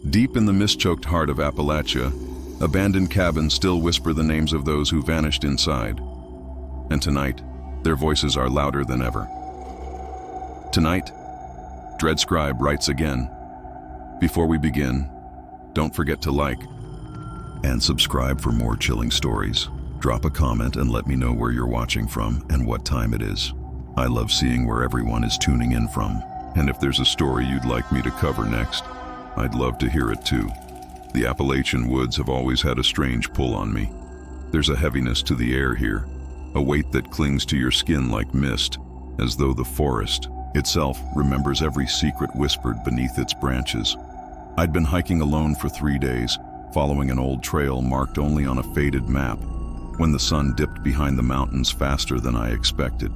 Deep in the mist-choked heart of Appalachia, abandoned cabins still whisper the names of those who vanished inside. And tonight, their voices are louder than ever. Tonight, Dread Scribe writes again. Before we begin, don't forget to like and subscribe for more chilling stories. Drop a comment and let me know where you're watching from and what time it is. I love seeing where everyone is tuning in from, and if there's a story you'd like me to cover next, I'd love to hear it too. The Appalachian woods have always had a strange pull on me. There's a heaviness to the air here, a weight that clings to your skin like mist, as though the forest itself remembers every secret whispered beneath its branches. I'd been hiking alone for 3 days, following an old trail marked only on a faded map, when the sun dipped behind the mountains faster than I expected.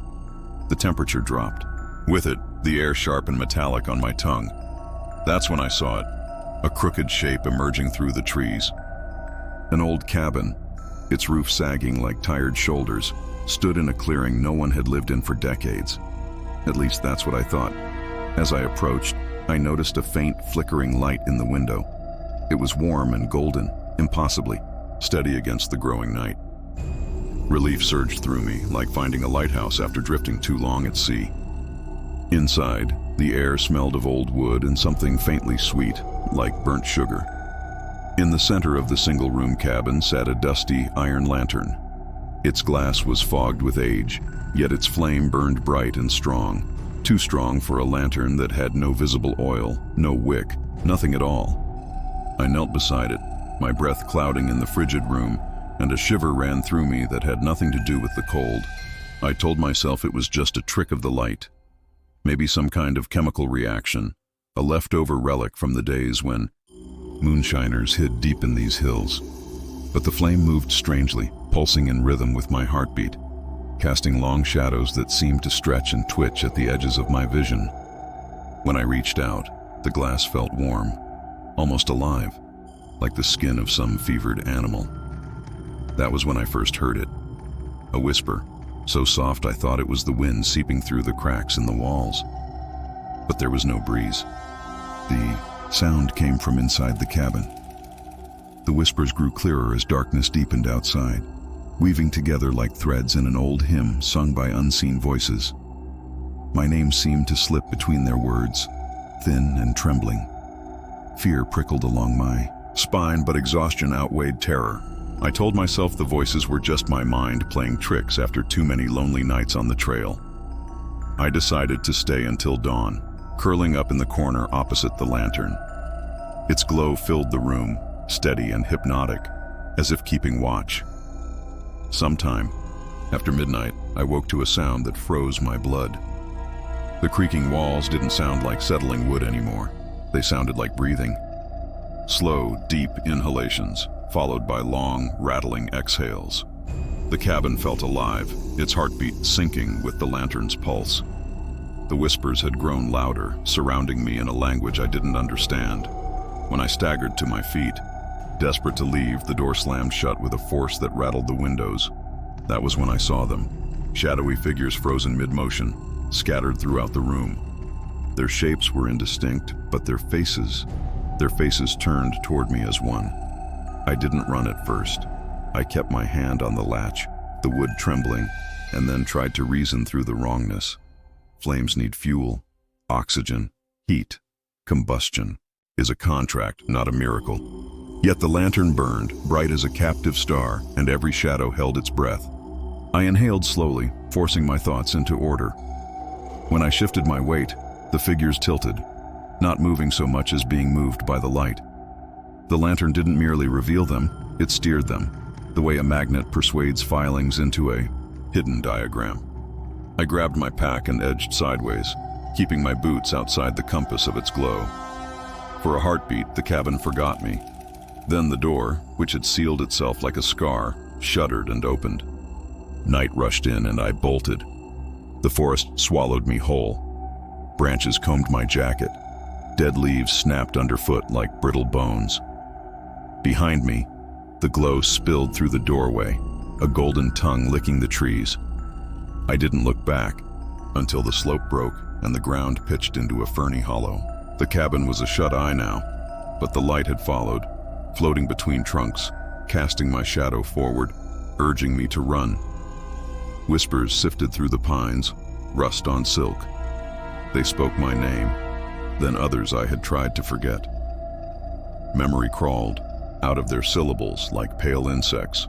The temperature dropped. With it, the air sharp and metallic on my tongue. That's when I saw it, a crooked shape emerging through the trees. An old cabin, its roof sagging like tired shoulders, stood in a clearing no one had lived in for decades. At least that's what I thought. As I approached, I noticed a faint, flickering light in the window. It was warm and golden, impossibly steady against the growing night. Relief surged through me, like finding a lighthouse after drifting too long at sea. Inside, the air smelled of old wood and something faintly sweet, like burnt sugar. In the center of the single-room cabin sat a dusty iron lantern. Its glass was fogged with age, yet its flame burned bright and strong, too strong for a lantern that had no visible oil, no wick, nothing at all. I knelt beside it, my breath clouding in the frigid room, and a shiver ran through me that had nothing to do with the cold. I told myself it was just a trick of the light. Maybe some kind of chemical reaction, a leftover relic from the days when moonshiners hid deep in these hills. But the flame moved strangely, pulsing in rhythm with my heartbeat, casting long shadows that seemed to stretch and twitch at the edges of my vision. When I reached out, the glass felt warm, almost alive, like the skin of some fevered animal. That was when I first heard it. A whisper, so soft I thought it was the wind seeping through the cracks in the walls. But there was no breeze. The sound came from inside the cabin. The whispers grew clearer as darkness deepened outside, weaving together like threads in an old hymn sung by unseen voices. My name seemed to slip between their words, thin and trembling. Fear prickled along my spine, but exhaustion outweighed terror. I told myself the voices were just my mind playing tricks after too many lonely nights on the trail. I decided to stay until dawn, curling up in the corner opposite the lantern. Its glow filled the room, steady and hypnotic, as if keeping watch. Sometime after midnight, I woke to a sound that froze my blood. The creaking walls didn't sound like settling wood anymore. They sounded like breathing. Slow, deep inhalations, followed by long, rattling exhales. The cabin felt alive, its heartbeat syncing with the lantern's pulse. The whispers had grown louder, surrounding me in a language I didn't understand. When I staggered to my feet, desperate to leave, the door slammed shut with a force that rattled the windows. That was when I saw them, shadowy figures frozen mid-motion, scattered throughout the room. Their shapes were indistinct, but their faces turned toward me as one. I didn't run at first. I kept my hand on the latch, the wood trembling, and then tried to reason through the wrongness. Flames need fuel, oxygen, heat. Combustion is a contract, not a miracle. Yet the lantern burned, bright as a captive star, and every shadow held its breath. I inhaled slowly, forcing my thoughts into order. When I shifted my weight, the figures tilted, not moving so much as being moved by the light. The lantern didn't merely reveal them, it steered them, the way a magnet persuades filings into a hidden diagram. I grabbed my pack and edged sideways, keeping my boots outside the compass of its glow. For a heartbeat, the cabin forgot me. Then the door, which had sealed itself like a scar, shuddered and opened. Night rushed in and I bolted. The forest swallowed me whole. Branches combed my jacket. Dead leaves snapped underfoot like brittle bones. Behind me, the glow spilled through the doorway, a golden tongue licking the trees. I didn't look back until the slope broke and the ground pitched into a ferny hollow. The cabin was a shut-eye now, but the light had followed, floating between trunks, casting my shadow forward, urging me to run. Whispers sifted through the pines, rust on silk. They spoke my name, then others I had tried to forget. Memory crawled out of their syllables like pale insects.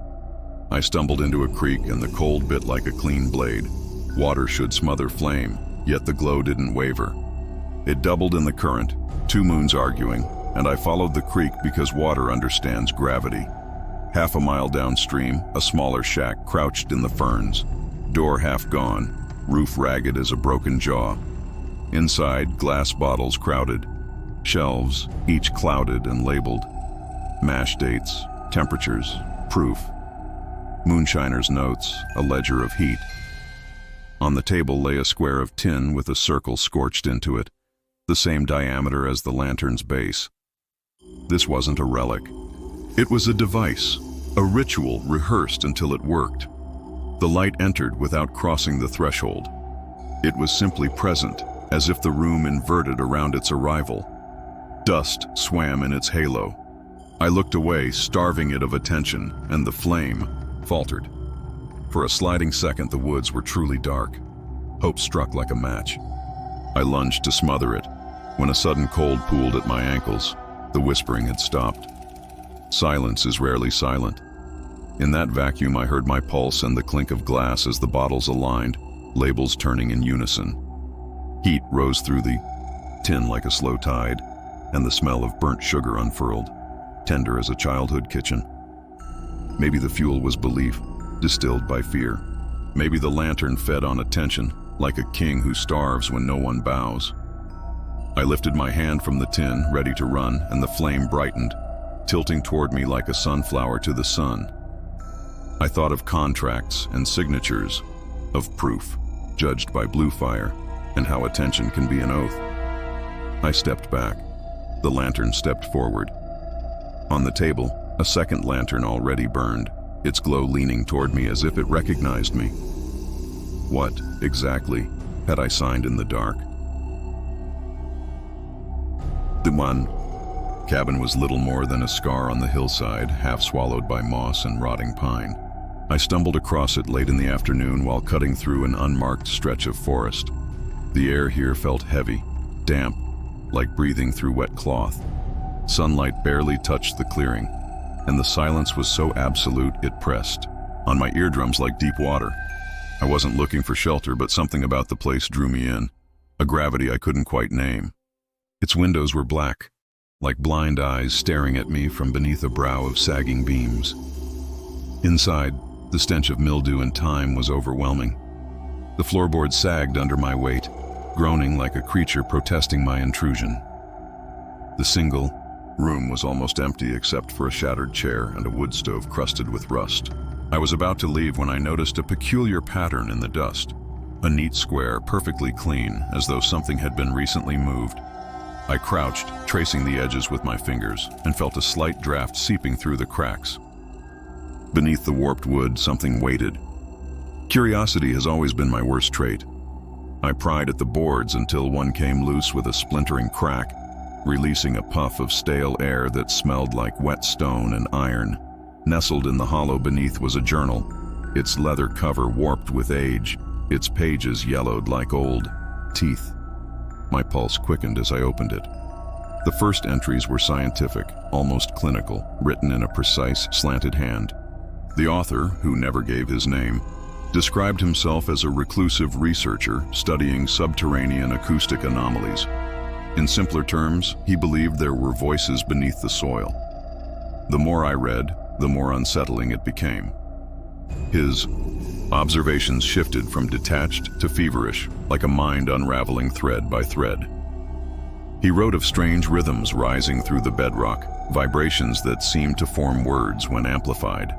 I stumbled into a creek and the cold bit like a clean blade. Water should smother flame, yet the glow didn't waver. It doubled in the current, 2 moons arguing, and I followed the creek because water understands gravity. Half a mile downstream, a smaller shack crouched in the ferns, door half gone, roof ragged as a broken jaw. Inside, glass bottles crowded, shelves, each clouded and labeled. Mash dates, temperatures, proof. Moonshiner's notes, a ledger of heat. On the table lay a square of tin with a circle scorched into it, the same diameter as the lantern's base. This wasn't a relic. It was a device, a ritual rehearsed until it worked. The light entered without crossing the threshold. It was simply present, as if the room inverted around its arrival. Dust swam in its halo. I looked away, starving it of attention, and the flame faltered. For a sliding second, the woods were truly dark. Hope struck like a match. I lunged to smother it. When a sudden cold pooled at my ankles, the whispering had stopped. Silence is rarely silent. In that vacuum, I heard my pulse and the clink of glass as the bottles aligned, labels turning in unison. Heat rose through the tin like a slow tide, and the smell of burnt sugar unfurled, tender as a childhood kitchen. Maybe the fuel was belief, distilled by fear. Maybe the lantern fed on attention, like a king who starves when no one bows. I lifted my hand from the tin, ready to run, and the flame brightened, tilting toward me like a sunflower to the sun. I thought of contracts and signatures, of proof, judged by blue fire, and how attention can be an oath. I stepped back. The lantern stepped forward. On the table, a second lantern already burned, its glow leaning toward me as if it recognized me. What, exactly, had I signed in the dark? The one cabin was little more than a scar on the hillside, half swallowed by moss and rotting pine. I stumbled across it late in the afternoon while cutting through an unmarked stretch of forest. The air here felt heavy, damp, like breathing through wet cloth. Sunlight barely touched the clearing, and the silence was so absolute it pressed on my eardrums like deep water. I wasn't looking for shelter, but something about the place drew me in, a gravity I couldn't quite name. Its windows were black, like blind eyes staring at me from beneath a brow of sagging beams. Inside, the stench of mildew and time was overwhelming. The floorboards sagged under my weight, groaning like a creature protesting my intrusion. The single room was almost empty except for a shattered chair and a wood stove crusted with rust. I was about to leave when I noticed a peculiar pattern in the dust. A neat square, perfectly clean, as though something had been recently moved. I crouched, tracing the edges with my fingers, and felt a slight draft seeping through the cracks. Beneath the warped wood, something waited. Curiosity has always been my worst trait. I pried at the boards until one came loose with a splintering crack, releasing a puff of stale air that smelled like wet stone and iron. Nestled in the hollow beneath was a journal, its leather cover warped with age, its pages yellowed like old teeth. My pulse quickened as I opened it. The first entries were scientific, almost clinical, written in a precise, slanted hand. The author, who never gave his name, described himself as a reclusive researcher studying subterranean acoustic anomalies. In simpler terms, he believed there were voices beneath the soil. The more I read, the more unsettling it became. His observations shifted from detached to feverish, like a mind unraveling thread by thread. He wrote of strange rhythms rising through the bedrock, vibrations that seemed to form words when amplified.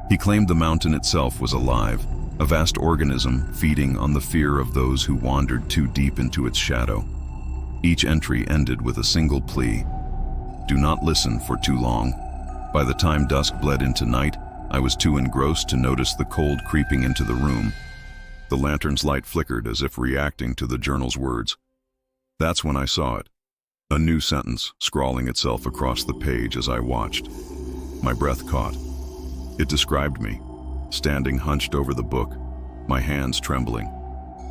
He claimed the mountain itself was alive, a vast organism feeding on the fear of those who wandered too deep into its shadow. Each entry ended with a single plea: do not listen for too long. By the time dusk bled into night, I was too engrossed to notice the cold creeping into the room. The lantern's light flickered as if reacting to the journal's words. That's when I saw it. A new sentence scrawling itself across the page as I watched. My breath caught. It described me, standing hunched over the book, my hands trembling,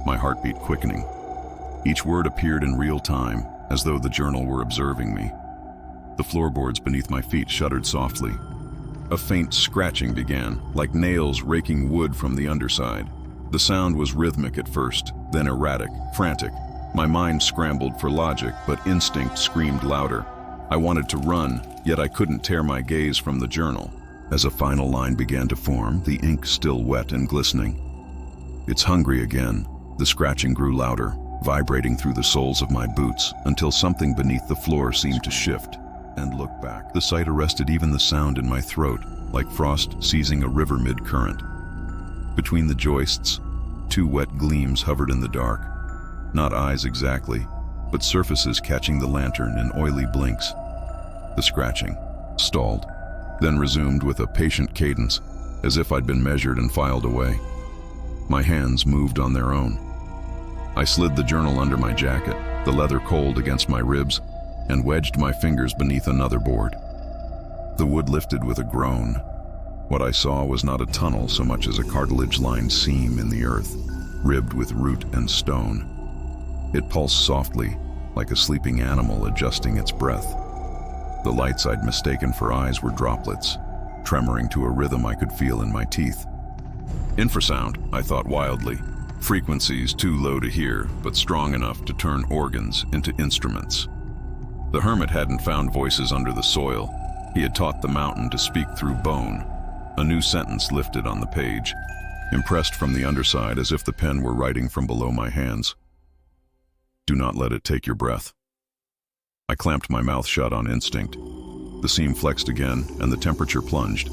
my heartbeat quickening. Each word appeared in real time, as though the journal were observing me. The floorboards beneath my feet shuddered softly. A faint scratching began, like nails raking wood from the underside. The sound was rhythmic at first, then erratic, frantic. My mind scrambled for logic, but instinct screamed louder. I wanted to run, yet I couldn't tear my gaze from the journal. As a final line began to form, the ink still wet and glistening. "It's hungry again." The scratching grew louder, vibrating through the soles of my boots, until something beneath the floor seemed to shift and look back. The sight arrested even the sound in my throat, like frost seizing a river mid-current. Between the joists, two wet gleams hovered in the dark. Not eyes exactly, but surfaces catching the lantern in oily blinks. The scratching stalled, then resumed with a patient cadence, as if I'd been measured and filed away. My hands moved on their own. I slid the journal under my jacket, the leather cold against my ribs, and wedged my fingers beneath another board. The wood lifted with a groan. What I saw was not a tunnel so much as a cartilage-lined seam in the earth, ribbed with root and stone. It pulsed softly, like a sleeping animal adjusting its breath. The lights I'd mistaken for eyes were droplets, tremoring to a rhythm I could feel in my teeth. Infrasound, I thought wildly. Frequencies too low to hear, but strong enough to turn organs into instruments. The hermit hadn't found voices under the soil. He had taught the mountain to speak through bone. A new sentence lifted on the page, impressed from the underside as if the pen were writing from below my hands. "Do not let it take your breath." I clamped my mouth shut on instinct. The seam flexed again, and the temperature plunged.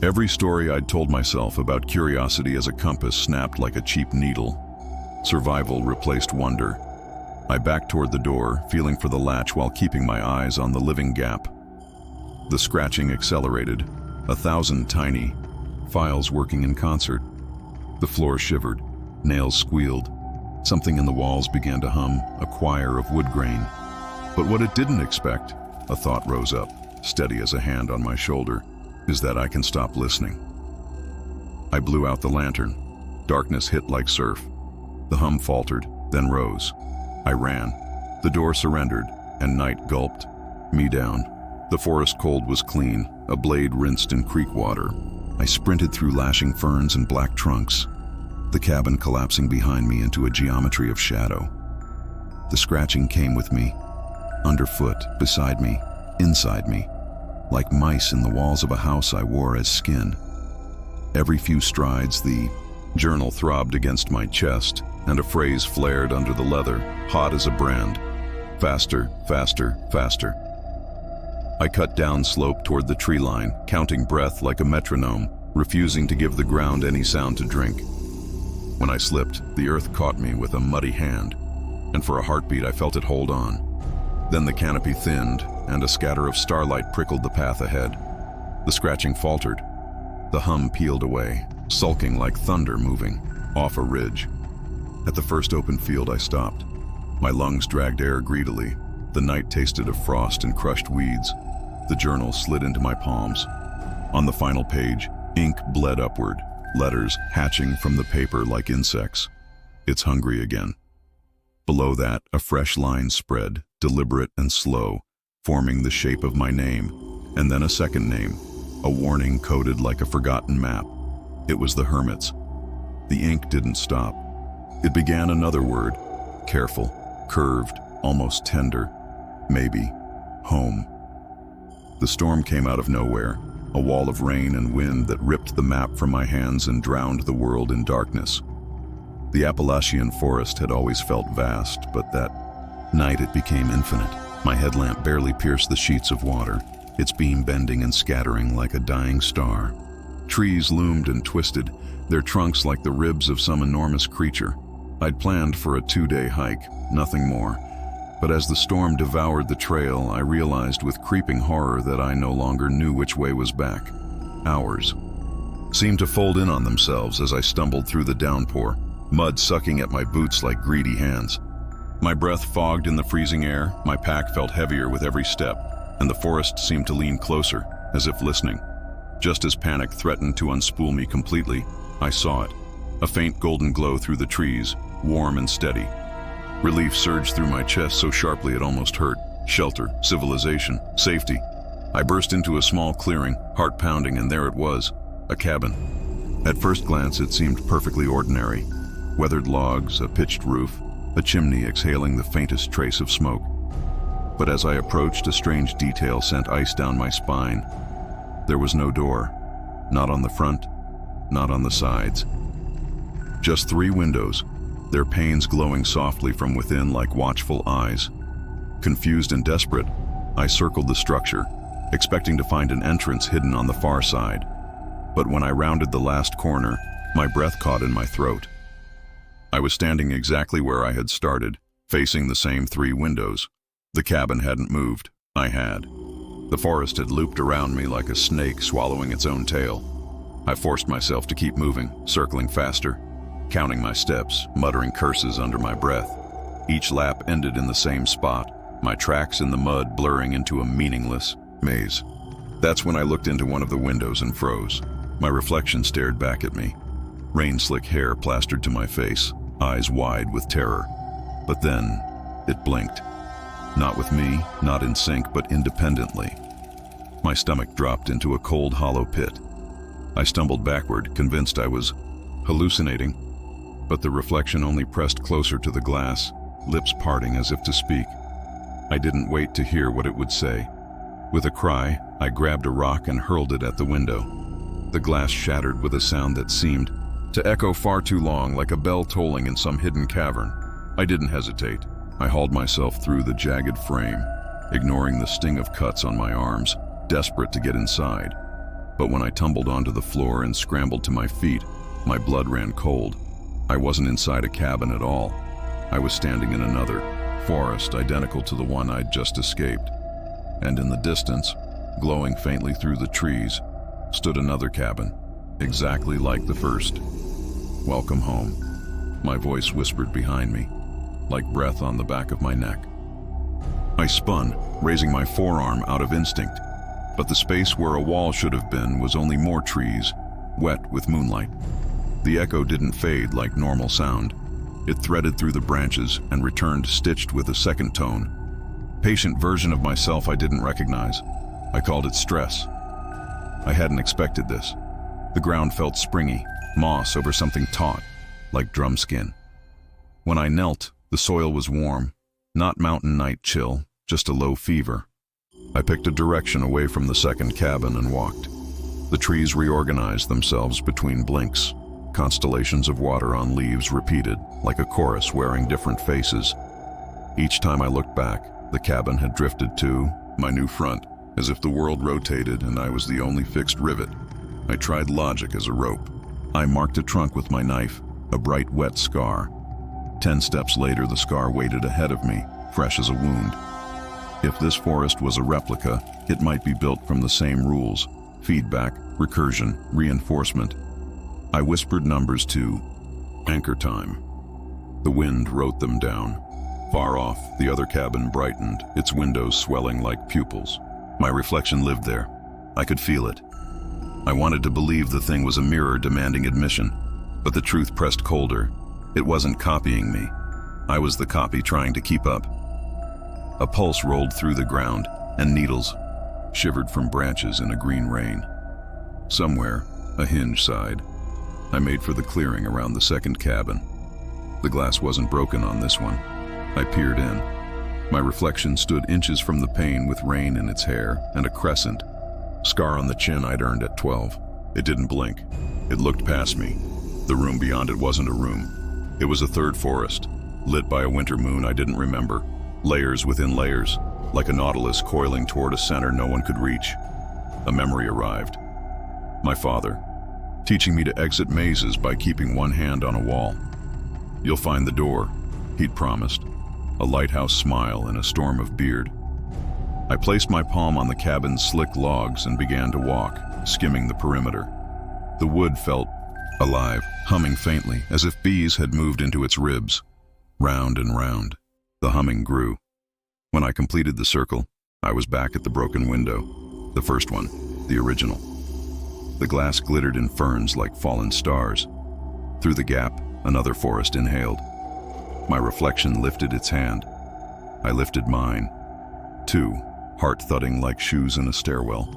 Every story I'd told myself about curiosity as a compass snapped like a cheap needle. Survival replaced wonder. I backed toward the door, feeling for the latch while keeping my eyes on the living gap. The scratching accelerated, 1,000 tiny files working in concert. The floor shivered, nails squealed. Something in the walls began to hum, a choir of wood grain. But what it didn't expect, a thought rose up, steady as a hand on my shoulder, is that I can stop listening. I blew out the lantern. Darkness hit like surf. The hum faltered, then rose. I ran. The door surrendered, and night gulped me down. The forest cold was clean, a blade rinsed in creek water. I sprinted through lashing ferns and black trunks, the cabin collapsing behind me into a geometry of shadow. The scratching came with me, underfoot, beside me, inside me, like mice in the walls of a house I wore as skin. Every few strides, the journal throbbed against my chest, and a phrase flared under the leather, hot as a brand. Faster, faster, faster. I cut down slope toward the tree line, counting breath like a metronome, refusing to give the ground any sound to drink. When I slipped, the earth caught me with a muddy hand, and for a heartbeat I felt it hold on. Then the canopy thinned, and a scatter of starlight prickled the path ahead. The scratching faltered. The hum peeled away, sulking like thunder moving, off a ridge. At the first open field I stopped. My lungs dragged air greedily. The night tasted of frost and crushed weeds. The journal slid into my palms. On the final page, ink bled upward, letters hatching from the paper like insects. "It's hungry again." Below that, a fresh line spread, deliberate and slow, forming the shape of my name, and then a second name, a warning coded like a forgotten map. It was the hermit's. The ink didn't stop. It began another word, careful, curved, almost tender. Maybe home. The storm came out of nowhere, a wall of rain and wind that ripped the map from my hands and drowned the world in darkness. The Appalachian forest had always felt vast, but that night it became infinite. My headlamp barely pierced the sheets of water, its beam bending and scattering like a dying star. Trees loomed and twisted, their trunks like the ribs of some enormous creature. I'd planned for a 2-day hike, nothing more. But as the storm devoured the trail, I realized with creeping horror that I no longer knew which way was back. Hours seemed to fold in on themselves as I stumbled through the downpour, mud sucking at my boots like greedy hands. My breath fogged in the freezing air, my pack felt heavier with every step, and the forest seemed to lean closer, as if listening. Just as panic threatened to unspool me completely, I saw it. A faint golden glow through the trees, warm and steady. Relief surged through my chest so sharply it almost hurt. Shelter, civilization, safety. I burst into a small clearing, heart pounding, and there it was, a cabin. At first glance, it seemed perfectly ordinary. Weathered logs, a pitched roof, a chimney exhaling the faintest trace of smoke. But as I approached, a strange detail sent ice down my spine. There was no door, not on the front, not on the sides. Just 3 windows, their panes glowing softly from within like watchful eyes. Confused and desperate, I circled the structure, expecting to find an entrance hidden on the far side. But when I rounded the last corner, my breath caught in my throat. I was standing exactly where I had started, facing the same 3 windows. The cabin hadn't moved. I had. The forest had looped around me like a snake swallowing its own tail. I forced myself to keep moving, circling faster, counting my steps, muttering curses under my breath. Each lap ended in the same spot, my tracks in the mud blurring into a meaningless maze. That's when I looked into one of the windows and froze. My reflection stared back at me. Rain-slick hair plastered to my face, eyes wide with terror. But then, it blinked. Not with me, not in sync, but independently. My stomach dropped into a cold, hollow pit. I stumbled backward, convinced I was hallucinating, but the reflection only pressed closer to the glass, lips parting as if to speak. I didn't wait to hear what it would say. With a cry, I grabbed a rock and hurled it at the window. The glass shattered with a sound that seemed to echo far too long, like a bell tolling in some hidden cavern. I didn't hesitate. I hauled myself through the jagged frame, ignoring the sting of cuts on my arms, desperate to get inside. But when I tumbled onto the floor and scrambled to my feet, my blood ran cold. I wasn't inside a cabin at all. I was standing in another forest identical to the one I'd just escaped. And in the distance, glowing faintly through the trees, stood another cabin, exactly like the first. "Welcome home," my voice whispered behind me, like breath on the back of my neck. I spun, raising my forearm out of instinct, but the space where a wall should have been was only more trees, wet with moonlight. The echo didn't fade like normal sound. It threaded through the branches and returned stitched with a second tone. Patient version of myself I didn't recognize. I called it stress. I hadn't expected this. The ground felt springy, moss over something taut, like drum skin. When I knelt, the soil was warm, not mountain night chill, just a low fever. I picked a direction away from the second cabin and walked. The trees reorganized themselves between blinks. Constellations of water on leaves repeated, like a chorus wearing different faces. Each time I looked back, the cabin had drifted to my new front, as if the world rotated and I was the only fixed rivet. I tried logic as a rope. I marked a trunk with my knife, a bright wet scar. 10 steps later, the scar waited ahead of me, fresh as a wound. If this forest was a replica, it might be built from the same rules: feedback, recursion, reinforcement. I whispered numbers to anchor time. The wind wrote them down. Far off, the other cabin brightened, its windows swelling like pupils. My reflection lived there. I could feel it. I wanted to believe the thing was a mirror demanding admission, but the truth pressed colder. It wasn't copying me. I was the copy trying to keep up. A pulse rolled through the ground, and needles shivered from branches in a green rain. Somewhere, a hinge sighed. I made for the clearing around the second cabin. The glass wasn't broken on this one. I peered in. My reflection stood inches from the pane with rain in its hair and a crescent scar on the chin I'd earned at 12. It didn't blink. It looked past me. The room beyond it wasn't a room. It was a third forest, lit by a winter moon I didn't remember. Layers within layers, like a nautilus coiling toward a center no one could reach. A memory arrived. My father, teaching me to exit mazes by keeping one hand on a wall. "You'll find the door," he'd promised, a lighthouse smile in a storm of beard. I placed my palm on the cabin's slick logs and began to walk, skimming the perimeter. The wood felt alive, humming faintly, as if bees had moved into its ribs. Round and round. The humming grew. When I completed the circle, I was back at the broken window. The first one, the original. The glass glittered in ferns like fallen stars. Through the gap, another forest inhaled. My reflection lifted its hand. I lifted mine. Two, heart thudding like shoes in a stairwell.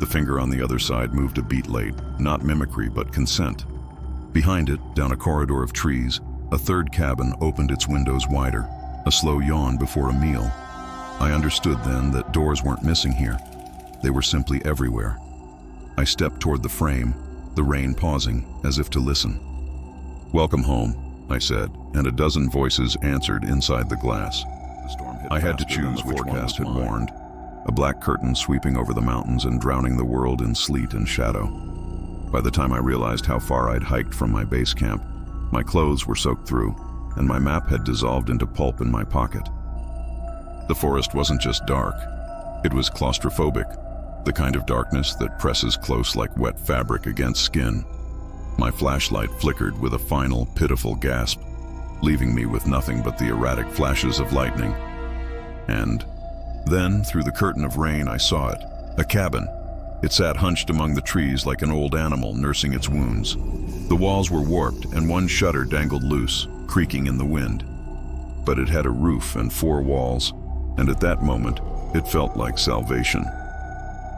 The finger on the other side moved a beat late, not mimicry but consent. Behind it, down a corridor of trees, a third cabin opened its windows wider, a slow yawn before a meal. I understood then that doors weren't missing here. They were simply everywhere. I stepped toward the frame, the rain pausing, as if to listen. "Welcome home," I said, and a dozen voices answered inside the glass. I had to choose which forecast had warned. A black curtain sweeping over the mountains and drowning the world in sleet and shadow. By the time I realized how far I'd hiked from my base camp, my clothes were soaked through, and my map had dissolved into pulp in my pocket. The forest wasn't just dark. It was claustrophobic, the kind of darkness that presses close like wet fabric against skin. My flashlight flickered with a final, pitiful gasp, leaving me with nothing but the erratic flashes of lightning. And then, through the curtain of rain, I saw it. A cabin. It sat hunched among the trees like an old animal nursing its wounds. The walls were warped, and one shutter dangled loose, creaking in the wind. But it had a roof and four walls, and at that moment, it felt like salvation.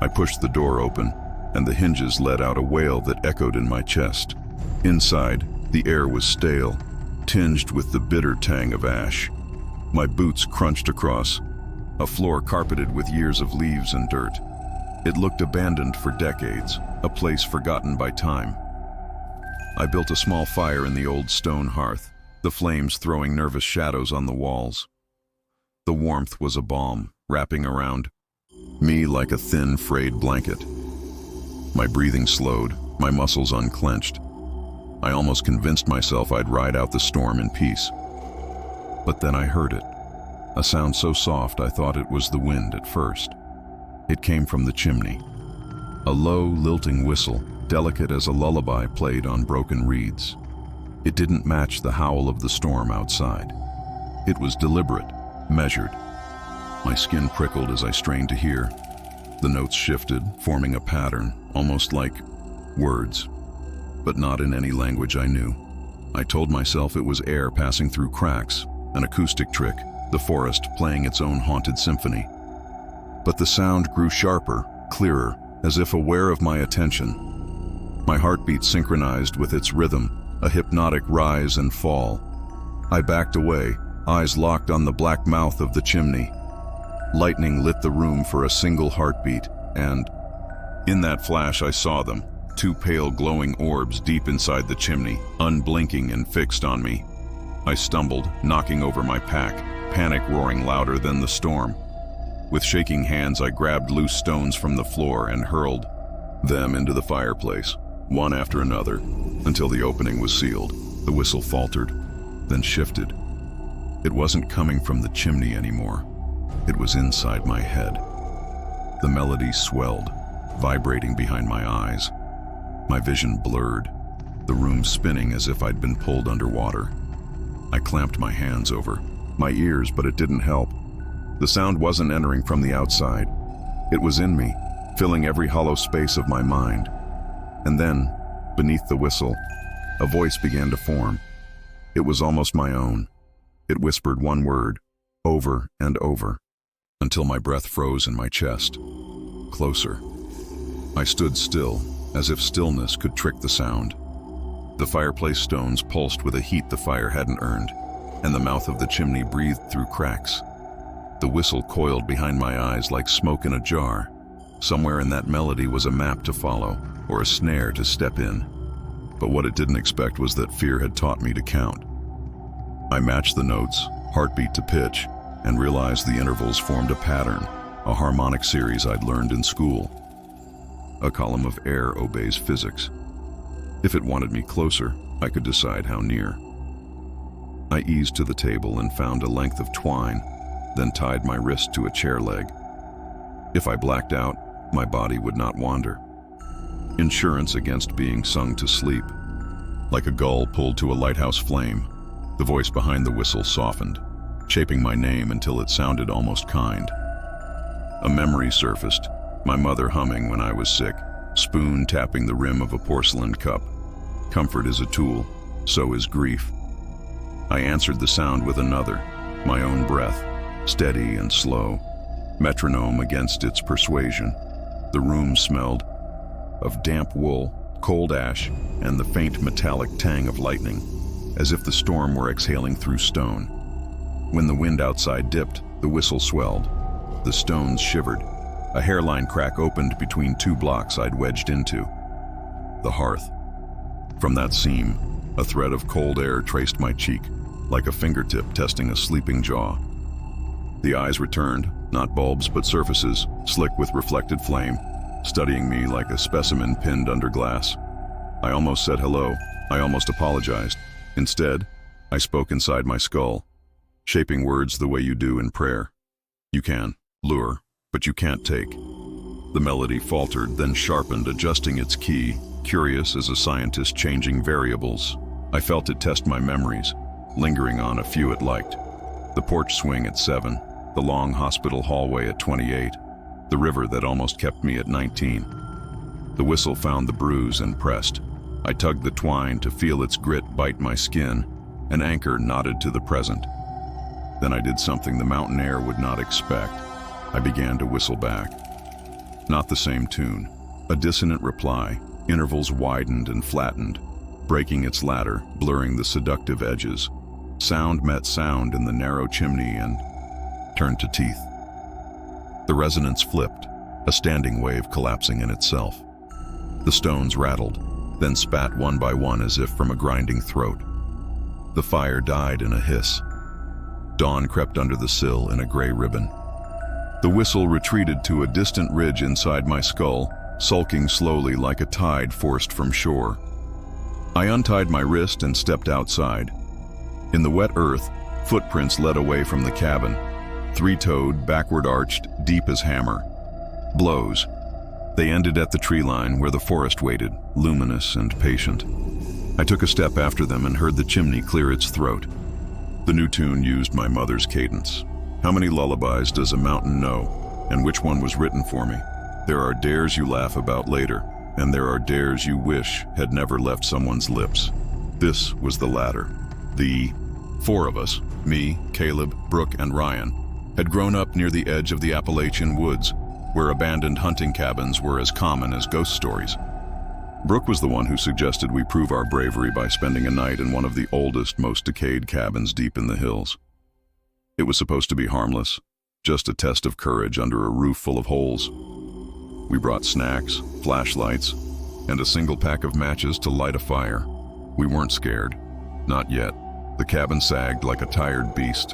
I pushed the door open, and the hinges let out a wail that echoed in my chest. Inside, the air was stale, tinged with the bitter tang of ash. My boots crunched across a floor carpeted with years of leaves and dirt. It looked abandoned for decades, a place forgotten by time. I built a small fire in the old stone hearth, the flames throwing nervous shadows on the walls. The warmth was a balm, wrapping around me like a thin, frayed blanket. My breathing slowed, my muscles unclenched. I almost convinced myself I'd ride out the storm in peace. But then I heard it. A sound so soft I thought it was the wind at first. It came from the chimney. A low, lilting whistle, delicate as a lullaby played on broken reeds. It didn't match the howl of the storm outside. It was deliberate, measured. My skin prickled as I strained to hear. The notes shifted, forming a pattern, almost like words, but not in any language I knew. I told myself it was air passing through cracks, an acoustic trick, the forest playing its own haunted symphony. But the sound grew sharper, clearer, as if aware of my attention. My heartbeat synchronized with its rhythm, a hypnotic rise and fall. I backed away, eyes locked on the black mouth of the chimney. Lightning lit the room for a single heartbeat, and in that flash I saw them, two pale glowing orbs deep inside the chimney, unblinking and fixed on me. I stumbled, knocking over my pack, panic roaring louder than the storm. With shaking hands, I grabbed loose stones from the floor and hurled them into the fireplace, one after another, until the opening was sealed. The whistle faltered, then shifted. It wasn't coming from the chimney anymore. It was inside my head. The melody swelled, vibrating behind my eyes. My vision blurred, the room spinning as if I'd been pulled underwater. I clamped my hands over my ears, but it didn't help. The sound wasn't entering from the outside. It was in me, filling every hollow space of my mind. And then, beneath the whistle, a voice began to form. It was almost my own. It whispered one word, over and over, until my breath froze in my chest. Closer. I stood still, as if stillness could trick the sound. The fireplace stones pulsed with a heat the fire hadn't earned, and the mouth of the chimney breathed through cracks. The whistle coiled behind my eyes like smoke in a jar. Somewhere in that melody was a map to follow, or a snare to step in. But what it didn't expect was that fear had taught me to count. I matched the notes, heartbeat to pitch, and realized the intervals formed a pattern, a harmonic series I'd learned in school. A column of air obeys physics. If it wanted me closer, I could decide how near. I eased to the table and found a length of twine, then tied my wrist to a chair leg. If I blacked out, my body would not wander. Insurance against being sung to sleep. Like a gull pulled to a lighthouse flame, the voice behind the whistle softened, shaping my name until it sounded almost kind. A memory surfaced, my mother humming when I was sick, spoon tapping the rim of a porcelain cup. Comfort is a tool, so is grief. I answered the sound with another, my own breath, steady and slow, metronome against its persuasion. The room smelled of damp wool, cold ash, and the faint metallic tang of lightning, as if the storm were exhaling through stone. When the wind outside dipped, the whistle swelled. The stones shivered. A hairline crack opened between two blocks I'd wedged into. The hearth. From that seam, a thread of cold air traced my cheek, like a fingertip testing a sleeping jaw. The eyes returned, not bulbs but surfaces, slick with reflected flame, studying me like a specimen pinned under glass. I almost said hello. I almost apologized. Instead, I spoke inside my skull, shaping words the way you do in prayer. You can lure, but you can't take. The melody faltered, then sharpened, adjusting its key, curious as a scientist changing variables. I felt it test my memories, lingering on a few it liked. The porch swing at 7, the long hospital hallway at 28, the river that almost kept me at 19. The whistle found the bruise and pressed. I tugged the twine to feel its grit bite my skin. An anchor nodded to the present. Then I did something the mountain air would not expect. I began to whistle back. Not the same tune. A dissonant reply. Intervals widened and flattened, breaking its ladder, blurring the seductive edges. Sound met sound in the narrow chimney and turned to teeth. The resonance flipped, a standing wave collapsing in itself. The stones rattled, then spat one by one as if from a grinding throat. The fire died in a hiss. Dawn crept under the sill in a gray ribbon. The whistle retreated to a distant ridge inside my skull, sulking slowly like a tide forced from shore. I untied my wrist and stepped outside. In the wet earth, footprints led away from the cabin, three-toed, backward-arched, deep as hammer. Blows. They ended at the tree line where the forest waited, luminous and patient. I took a step after them and heard the chimney clear its throat. The new tune used my mother's cadence. How many lullabies does a mountain know, and which one was written for me? There are dares you laugh about later, and there are dares you wish had never left someone's lips. This was the latter. The 4 of us, me, Caleb, Brooke, and Ryan, had grown up near the edge of the Appalachian woods, where abandoned hunting cabins were as common as ghost stories. Brooke was the one who suggested we prove our bravery by spending a night in one of the oldest, most decayed cabins deep in the hills. It was supposed to be harmless, just a test of courage under a roof full of holes. We brought snacks, flashlights, and a single pack of matches to light a fire. We weren't scared. Not yet. The cabin sagged like a tired beast.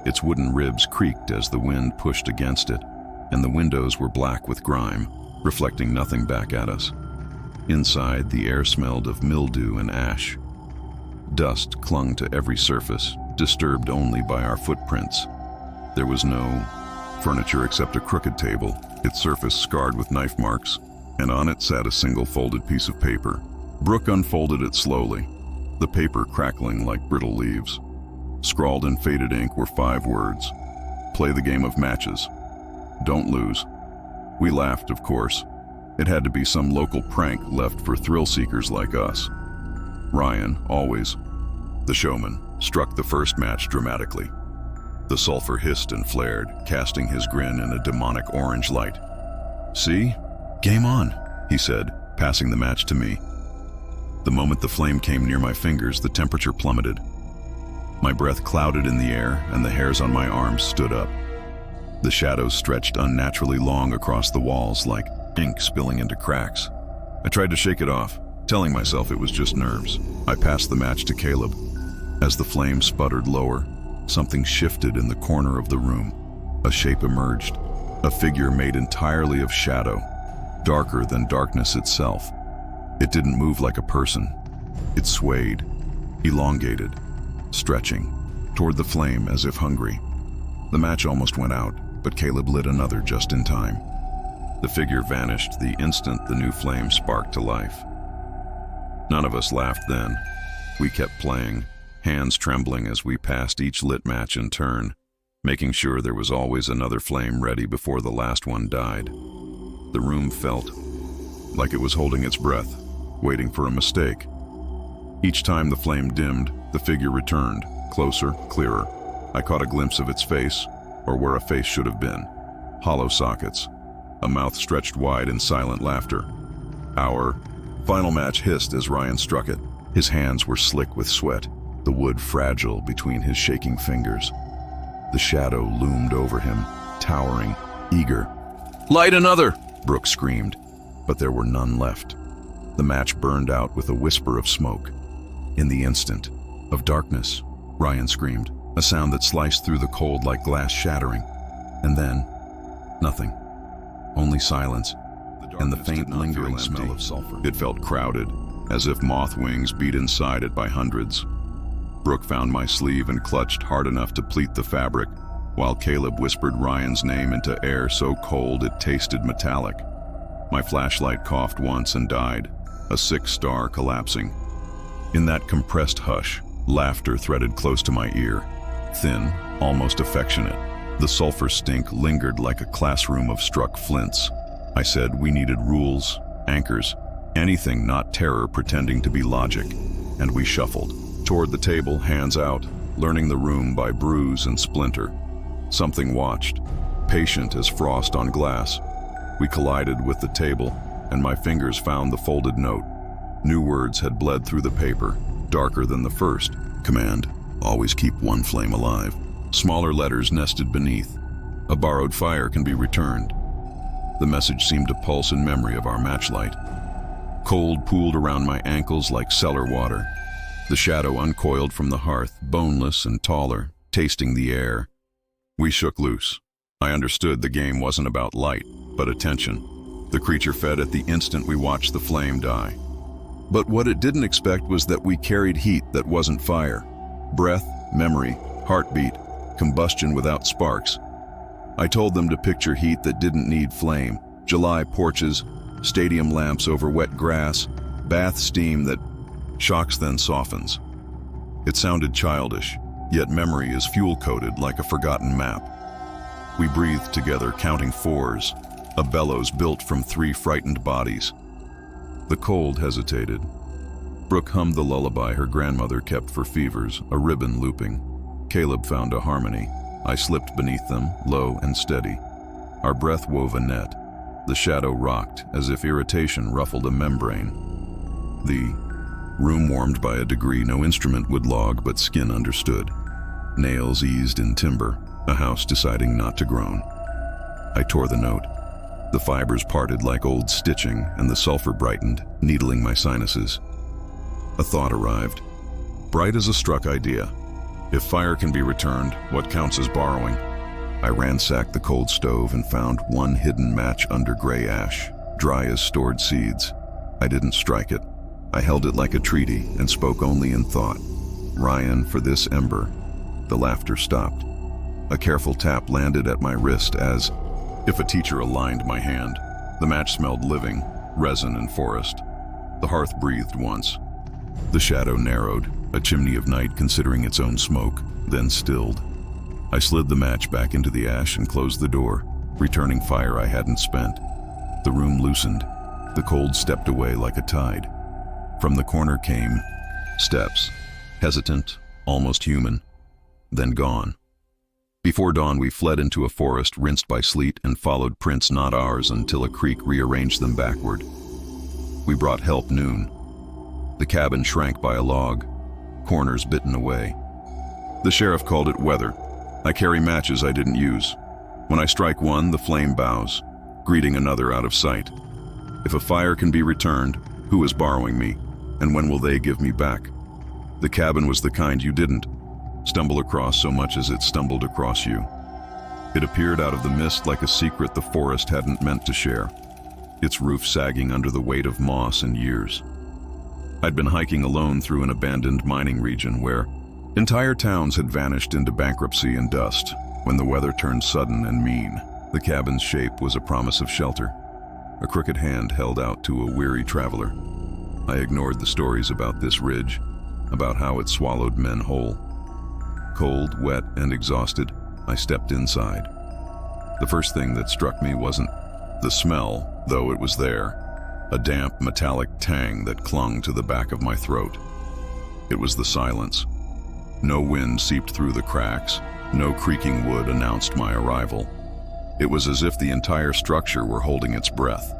Its wooden ribs creaked as the wind pushed against it, and the windows were black with grime, reflecting nothing back at us. Inside, the air smelled of mildew and ash. Dust clung to every surface, disturbed only by our footprints. There was no furniture except a crooked table, its surface scarred with knife marks, and on it sat a single folded piece of paper. Brooke unfolded it slowly, the paper crackling like brittle leaves. Scrawled in faded ink were 5 words. Play the game of matches. Don't lose. We laughed, of course. It had to be some local prank left for thrill-seekers like us. Ryan, always the showman, struck the first match dramatically. The sulfur hissed and flared, casting his grin in a demonic orange light. "See? Game on," he said, passing the match to me. The moment the flame came near my fingers, the temperature plummeted. My breath clouded in the air, and the hairs on my arms stood up. The shadows stretched unnaturally long across the walls, like ink spilling into cracks. I tried to shake it off, telling myself it was just nerves. I passed the match to Caleb. As the flame sputtered lower, something shifted in the corner of the room. A shape emerged, a figure made entirely of shadow, darker than darkness itself. It didn't move like a person. It swayed, elongated, stretching, toward the flame as if hungry. The match almost went out, but Caleb lit another just in time. The figure vanished the instant the new flame sparked to life. None of us laughed then. We kept playing, hands trembling as we passed each lit match in turn, making sure there was always another flame ready before the last one died. The room felt like it was holding its breath, waiting for a mistake. Each time the flame dimmed, the figure returned, closer, clearer. I caught a glimpse of its face, or where a face should have been. Hollow sockets, a mouth stretched wide in silent laughter. Our final match hissed as Ryan struck it. His hands were slick with sweat, the wood fragile between his shaking fingers. The shadow loomed over him, towering, eager. "Light another!" Brooke screamed, but there were none left. The match burned out with a whisper of smoke. In the instant of darkness, Ryan screamed, a sound that sliced through the cold like glass shattering. And then, nothing. Only silence, and the faint lingering smell of sulfur. It felt crowded, as if moth wings beat inside it by hundreds. Brooke found my sleeve and clutched hard enough to pleat the fabric, while Caleb whispered Ryan's name into air so cold it tasted metallic. My flashlight coughed once and died, a 6-star collapsing. In that compressed hush, laughter threaded close to my ear, thin, almost affectionate. The sulfur stink lingered like a classroom of struck flints. I said we needed rules, anchors, anything not terror pretending to be logic, and we shuffled toward the table, hands out, learning the room by bruise and splinter. Something watched, patient as frost on glass. We collided with the table, and my fingers found the folded note. New words had bled through the paper, darker than the first. Command, always keep one flame alive. Smaller letters nested beneath. A borrowed fire can be returned. The message seemed to pulse in memory of our matchlight. Cold pooled around my ankles like cellar water. The shadow uncoiled from the hearth, boneless and taller, tasting the air. We shook loose. I understood the game wasn't about light, but attention. The creature fed at the instant we watched the flame die. But what it didn't expect was that we carried heat that wasn't fire. Breath, memory, heartbeat, combustion without sparks. I told them to picture heat that didn't need flame. July porches, stadium lamps over wet grass, bath steam that shocks then softens. It sounded childish, yet memory is fuel-coated like a forgotten map. We breathed together, counting fours, a bellows built from 3 frightened bodies. The cold hesitated. Brooke hummed the lullaby her grandmother kept for fevers, a ribbon looping. Caleb found a harmony. I slipped beneath them, low and steady. Our breath wove a net. The shadow rocked, as if irritation ruffled a membrane. The room warmed by a degree no instrument would log, but skin understood. Nails eased in timber, a house deciding not to groan. I tore the note. The fibers parted like old stitching, and the sulfur brightened, needling my sinuses. A thought arrived, bright as a struck idea. If fire can be returned, what counts as borrowing? I ransacked the cold stove and found one hidden match under gray ash, dry as stored seeds. I didn't strike it. I held it like a treaty and spoke only in thought. Ryan, for this ember. The laughter stopped. A careful tap landed at my wrist as if a teacher aligned my hand. The match smelled living, resin and forest. The hearth breathed once. The shadow narrowed, a chimney of night considering its own smoke, then stilled. I slid the match back into the ash and closed the door, returning fire I hadn't spent. The room loosened. The cold stepped away like a tide. From the corner came steps, hesitant, almost human, then gone. Before dawn, we fled into a forest rinsed by sleet and followed prints not ours until a creek rearranged them backward. We brought help noon. The cabin shrank by a log, corners bitten away. The sheriff called it weather. I carry matches I didn't use. When I strike one, the flame bows, greeting another out of sight. If a fire can be returned, who is borrowing me, and when will they give me back? The cabin was the kind you didn't stumble across so much as it stumbled across you. It appeared out of the mist like a secret the forest hadn't meant to share, its roof sagging under the weight of moss and years. I'd been hiking alone through an abandoned mining region where entire towns had vanished into bankruptcy and dust. When the weather turned sudden and mean, the cabin's shape was a promise of shelter. A crooked hand held out to a weary traveler. I ignored the stories about this ridge, about how it swallowed men whole. Cold, wet, and exhausted, I stepped inside. The first thing that struck me wasn't the smell, though it was there, a damp, metallic tang that clung to the back of my throat. It was the silence. No wind seeped through the cracks, no creaking wood announced my arrival. It was as if the entire structure were holding its breath.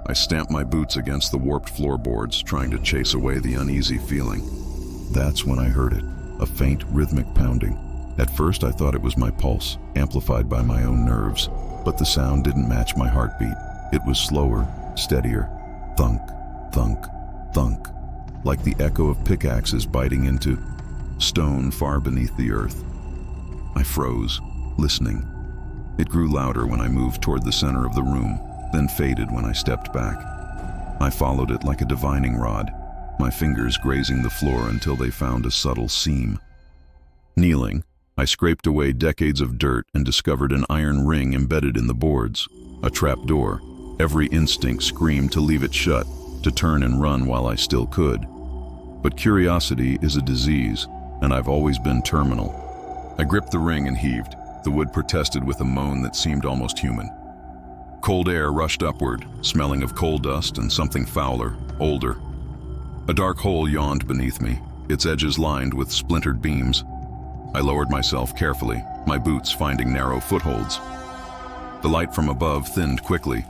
I stamped my boots against the warped floorboards, trying to chase away the uneasy feeling. That's when I heard it, a faint, rhythmic pounding. At first I thought it was my pulse, amplified by my own nerves, but the sound didn't match my heartbeat. It was slower, steadier, thunk, thunk, thunk, like the echo of pickaxes biting into stone far beneath the earth. I froze, listening. It grew louder when I moved toward the center of the room, then faded when I stepped back. I followed it like a divining rod, my fingers grazing the floor until they found a subtle seam. Kneeling, I scraped away decades of dirt and discovered an iron ring embedded in the boards, a trap door. Every instinct screamed to leave it shut, to turn and run while I still could. But curiosity is a disease, and I've always been terminal. I gripped the ring and heaved. The wood protested with a moan that seemed almost human. Cold air rushed upward, smelling of coal dust and something fouler, older. A dark hole yawned beneath me, its edges lined with splintered beams. I lowered myself carefully, my boots finding narrow footholds. The light from above thinned quickly,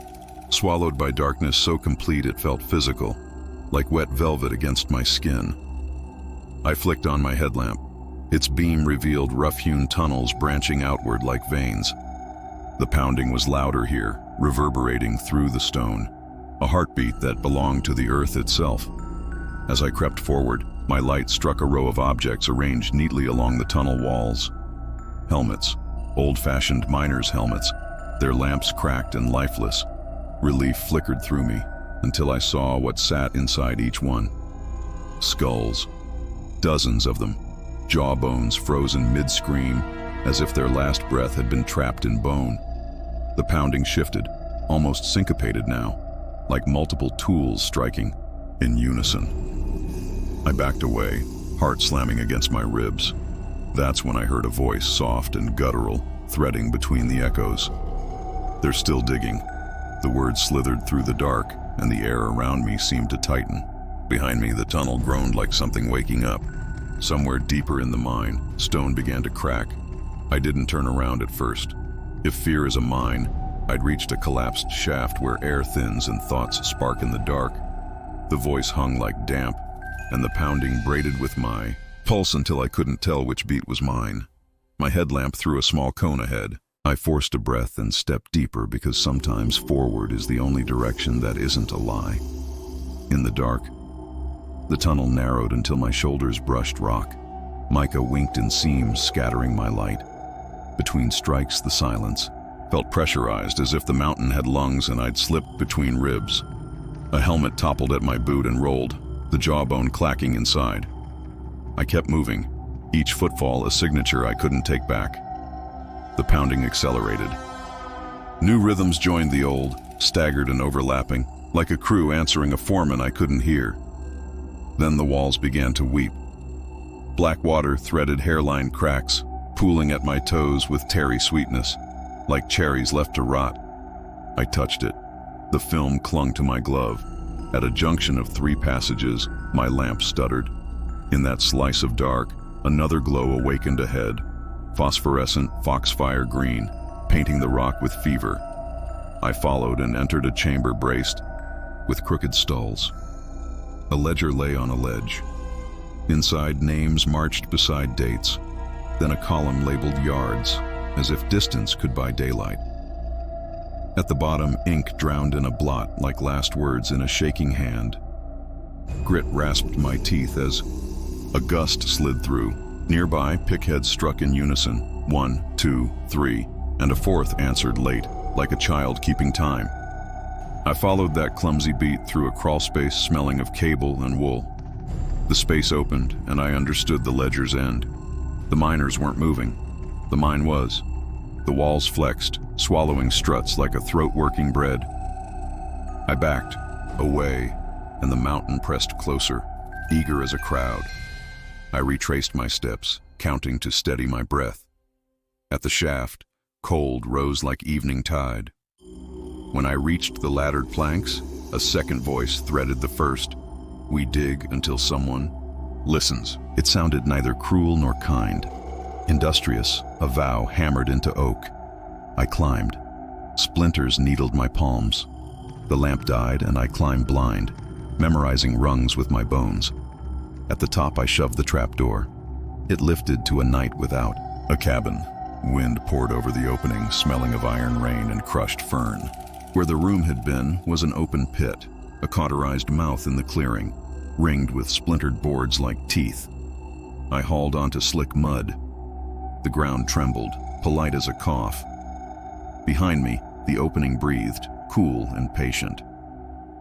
swallowed by darkness so complete it felt physical, like wet velvet against my skin. I flicked on my headlamp. Its beam revealed rough-hewn tunnels branching outward like veins. The pounding was louder here, reverberating through the stone, a heartbeat that belonged to the earth itself. As I crept forward, my light struck a row of objects arranged neatly along the tunnel walls. Helmets, old-fashioned miners' helmets, their lamps cracked and lifeless. Relief flickered through me until I saw what sat inside each one. Skulls, dozens of them, jawbones frozen mid-scream, as if their last breath had been trapped in bone. The pounding shifted, almost syncopated now, like multiple tools striking in unison. I backed away, heart slamming against my ribs. That's when I heard a voice, soft and guttural, threading between the echoes. "They're still digging." The words slithered through the dark, and the air around me seemed to tighten. Behind me, the tunnel groaned like something waking up. Somewhere deeper in the mine, stone began to crack. I didn't turn around at first. If fear is a mine, I'd reached a collapsed shaft where air thins and thoughts spark in the dark. The voice hung like damp, and the pounding braided with my pulse until I couldn't tell which beat was mine. My headlamp threw a small cone ahead. I forced a breath and stepped deeper because sometimes forward is the only direction that isn't a lie. In the dark, the tunnel narrowed until my shoulders brushed rock. Mica winked in seams, scattering my light. Between strikes, the silence felt pressurized, as if the mountain had lungs and I'd slipped between ribs. A helmet toppled at my boot and rolled, the jawbone clacking inside. I kept moving, each footfall a signature I couldn't take back. The pounding accelerated. New rhythms joined the old, staggered and overlapping, like a crew answering a foreman I couldn't hear. Then the walls began to weep. Black water threaded hairline cracks, pooling at my toes with tarry sweetness, like cherries left to rot. I touched it. The film clung to my glove. At a junction of 3 passages, my lamp stuttered. In that slice of dark, another glow awakened ahead, phosphorescent foxfire green, painting the rock with fever. I followed and entered a chamber braced with crooked stalls. A ledger lay on a ledge. Inside, names marched beside dates, then a column labeled yards, as if distance could buy daylight. At the bottom, ink drowned in a blot like last words in a shaking hand. Grit rasped my teeth as a gust slid through. Nearby, pickheads struck in unison, 1, 2, 3, and a fourth answered late, like a child keeping time. I followed that clumsy beat through a crawlspace smelling of cable and wool. The space opened, and I understood the ledger's end. The miners weren't moving. The mine was. The walls flexed, swallowing struts like a throat working bread. I backed, away, and the mountain pressed closer. eager as a crowd. I retraced my steps, counting to steady my breath. At the shaft, cold rose like evening tide. When I reached the laddered planks, a second voice threaded the first. We dig until someone listens. It sounded neither cruel nor kind. Industrious, a vow hammered into oak. I climbed. Splinters needled my palms. The lamp died and I climbed blind, memorizing rungs with my bones. At the top I shoved the trapdoor. It lifted to a night without. A cabin. Wind poured over the opening, smelling of iron rain and crushed fern. Where the room had been was an open pit, a cauterized mouth in the clearing, ringed with splintered boards like teeth. I hauled onto slick mud. The ground trembled, polite as a cough. Behind me, the opening breathed, cool and patient.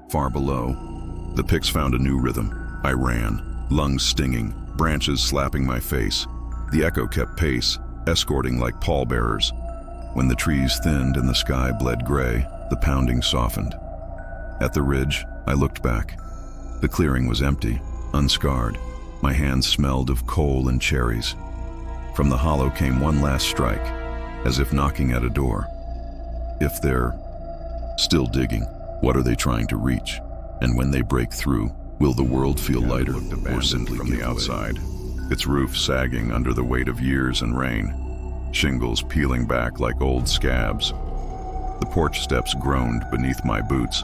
Far below, the picks found a new rhythm. I ran, lungs stinging, branches slapping my face. The echo kept pace, escorting like pallbearers. When the trees thinned and the sky bled gray, the pounding softened. At the ridge, I looked back. The clearing was empty, unscarred. My hands smelled of coal and cherries. From the hollow came one last strike, as if knocking at a door. If they're still digging, what are they trying to reach? And when they break through, will the world feel lighter or simply from the outside? Its roof sagging under the weight of years and rain, shingles peeling back like old scabs. The porch steps groaned beneath my boots,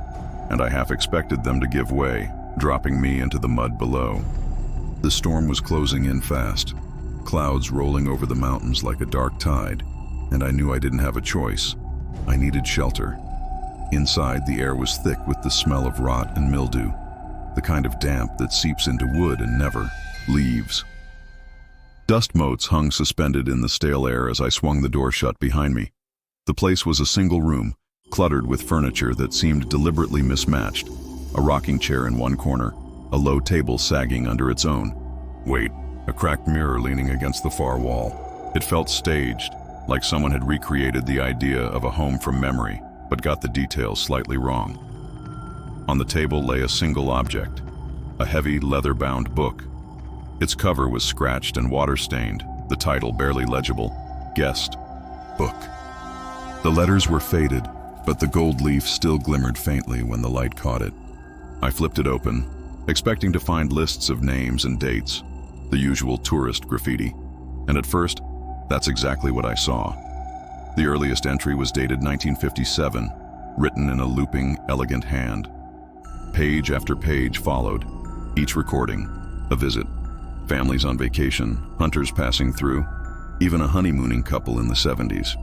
and I half expected them to give way, dropping me into the mud below. The storm was closing in fast, clouds rolling over the mountains like a dark tide, and I knew I didn't have a choice. I needed shelter. Inside, the air was thick with the smell of rot and mildew, the kind of damp that seeps into wood and never leaves. Dust motes hung suspended in the stale air as I swung the door shut behind me. The place was a single room, cluttered with furniture that seemed deliberately mismatched. A rocking chair in one corner, a low table sagging under its own. Wait, a cracked mirror leaning against the far wall. It felt staged, like someone had recreated the idea of a home from memory, but got the details slightly wrong. On the table lay a single object, a heavy leather-bound book. Its cover was scratched and water-stained, the title barely legible, Guest Book. The letters were faded, but the gold leaf still glimmered faintly when the light caught it. I flipped it open, expecting to find lists of names and dates, the usual tourist graffiti. And at first, that's exactly what I saw. The earliest entry was dated 1957, written in a looping, elegant hand. Page after page followed, each recording, a visit, families on vacation, hunters passing through, even a honeymooning couple in the 70s.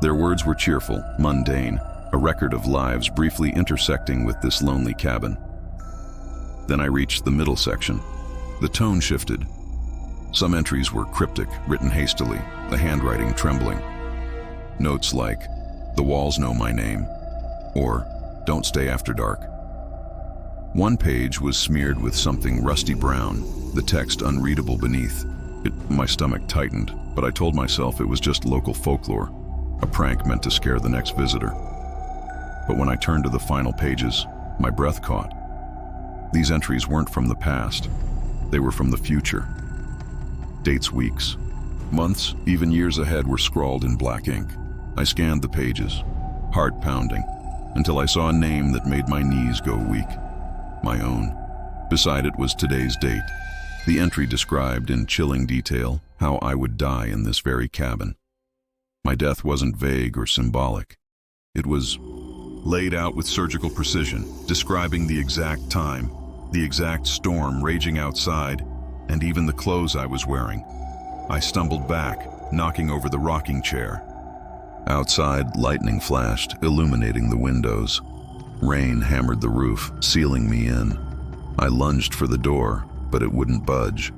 Their words were cheerful, mundane, a record of lives briefly intersecting with this lonely cabin. Then I reached the middle section. The tone shifted. Some entries were cryptic, written hastily, the handwriting trembling. Notes like, "The walls know my name," or "Don't stay after dark." One page was smeared with something rusty brown, the text unreadable beneath. My stomach tightened, but I told myself it was just local folklore, a prank meant to scare the next visitor. But when I turned to the final pages, my breath caught. These entries weren't from the past. They were from the future. Dates, weeks, months, even years ahead were scrawled in black ink. I scanned the pages, heart pounding, until I saw a name that made my knees go weak. My own. Beside it was today's date. The entry described in chilling detail how I would die in this very cabin. My death wasn't vague or symbolic. It was laid out with surgical precision, describing the exact time, the exact storm raging outside, and even the clothes I was wearing. I stumbled back, knocking over the rocking chair. Outside, lightning flashed, illuminating the windows. Rain hammered the roof, sealing me in. I lunged for the door, but it wouldn't budge.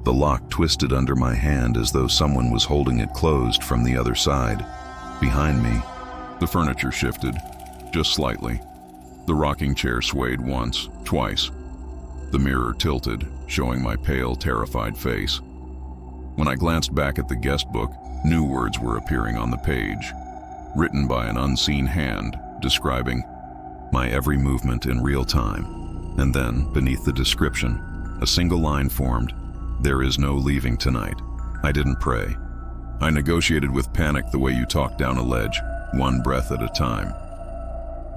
The lock twisted under my hand as though someone was holding it closed from the other side. Behind me, the furniture shifted, just slightly. The rocking chair swayed once, twice. The mirror tilted, showing my pale, terrified face. When I glanced back at the guest book, new words were appearing on the page, written by an unseen hand, describing my every movement in real time. And then, beneath the description, a single line formed, "There is no leaving tonight." I didn't pray. I negotiated with panic the way you talk down a ledge, one breath at a time.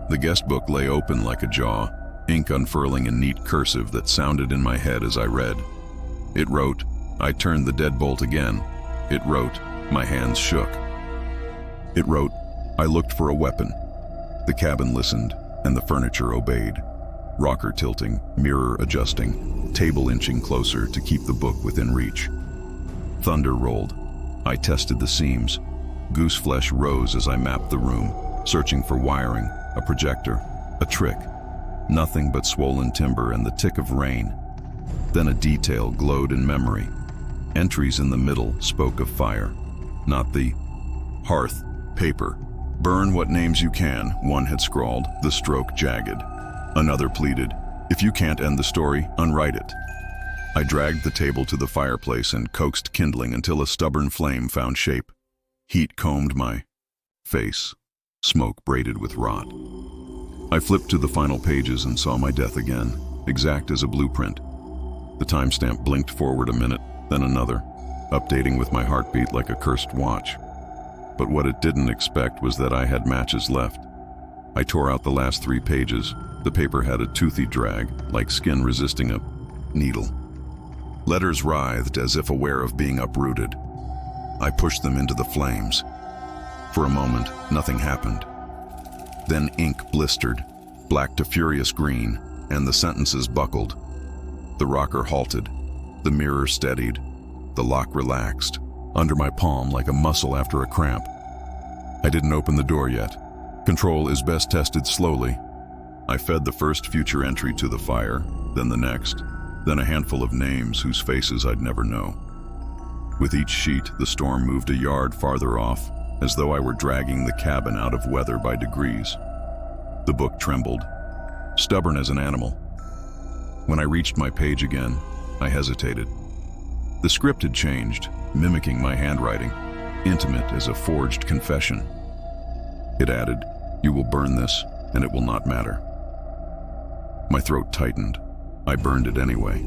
The guest book lay open like a jaw, ink unfurling in neat cursive that sounded in my head as I read. It wrote, I turned the deadbolt again. It wrote, my hands shook. It wrote, I looked for a weapon. The cabin listened, and the furniture obeyed. Rocker tilting, mirror adjusting, table inching closer to keep the book within reach. Thunder rolled. I tested the seams. Goose flesh rose as I mapped the room, searching for wiring, a projector, a trick. Nothing but swollen timber and the tick of rain. Then a detail glowed in memory. Entries in the middle spoke of fire, not the hearth, paper. Burn what names you can, one had scrawled, the stroke jagged. Another pleaded, if you can't end the story, unwrite it. I dragged the table to the fireplace and coaxed kindling until a stubborn flame found shape. Heat combed my face, smoke braided with rot. I flipped to the final pages and saw my death again, exact as a blueprint. The timestamp blinked forward a minute, then another, updating with my heartbeat like a cursed watch. But what it didn't expect was that I had matches left. I tore out the last 3 pages. The paper had a toothy drag, like skin resisting a needle. Letters writhed as if aware of being uprooted. I pushed them into the flames. For a moment, nothing happened. Then ink blistered, black to furious green, and the sentences buckled. The rocker halted. The mirror steadied. The lock relaxed, under my palm like a muscle after a cramp. I didn't open the door yet. Control is best tested slowly. I fed the first future entry to the fire, then the next, then a handful of names whose faces I'd never know. With each sheet, the storm moved a yard farther off, as though I were dragging the cabin out of weather by degrees. The book trembled, stubborn as an animal. When I reached my page again, I hesitated. The script had changed, mimicking my handwriting, intimate as a forged confession. It added, you will burn this, and it will not matter. My throat tightened. I burned it anyway.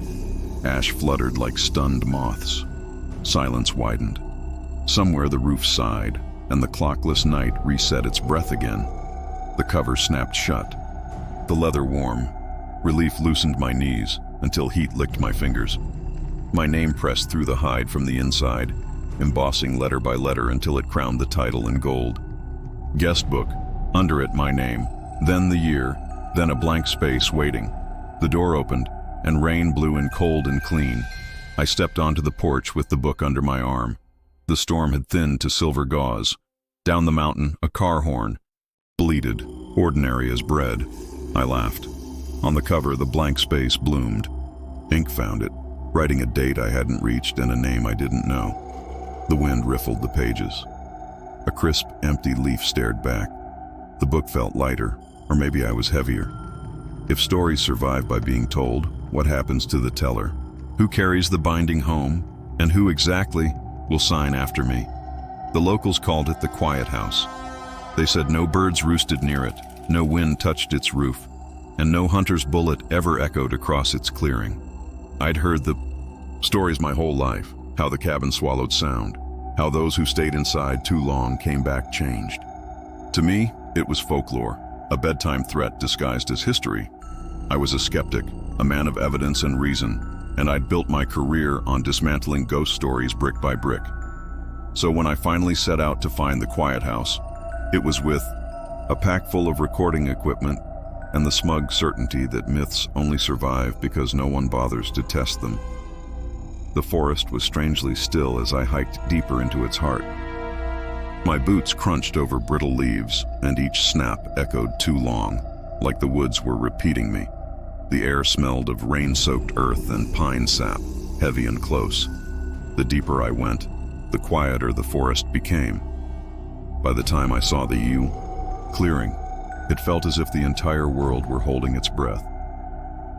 Ash fluttered like stunned moths. Silence widened. Somewhere the roof sighed, and the clockless night reset its breath again. The cover snapped shut. The leather warm. Relief loosened my knees until heat licked my fingers. My name pressed through the hide from the inside, embossing letter by letter until it crowned the title in gold. Guest book, under it my name, then the year, then a blank space waiting. The door opened, and rain blew in cold and clean. I stepped onto the porch with the book under my arm. The storm had thinned to silver gauze. Down the mountain, a car horn. Bleated, ordinary as bread. I laughed. On the cover, the blank space bloomed. Ink found it, writing a date I hadn't reached and a name I didn't know. The wind riffled the pages. A crisp, empty leaf stared back. The book felt lighter, or maybe I was heavier. If stories survive by being told, what happens to the teller? Who carries the binding home? And who exactly will sign after me? The locals called it the Quiet House. They said no birds roosted near it, no wind touched its roof, and no hunter's bullet ever echoed across its clearing. I'd heard the stories my whole life, how the cabin swallowed sound, how those who stayed inside too long came back changed. To me, it was folklore, a bedtime threat disguised as history. I was a skeptic, a man of evidence and reason, and I'd built my career on dismantling ghost stories brick by brick. So when I finally set out to find the Quiet House, it was with a pack full of recording equipment and the smug certainty that myths only survive because no one bothers to test them. The forest was strangely still as I hiked deeper into its heart. My boots crunched over brittle leaves, and each snap echoed too long, like the woods were repeating me. The air smelled of rain-soaked earth and pine sap, heavy and close. The deeper I went, the quieter the forest became. By the time I saw the clearing, it felt as if the entire world were holding its breath.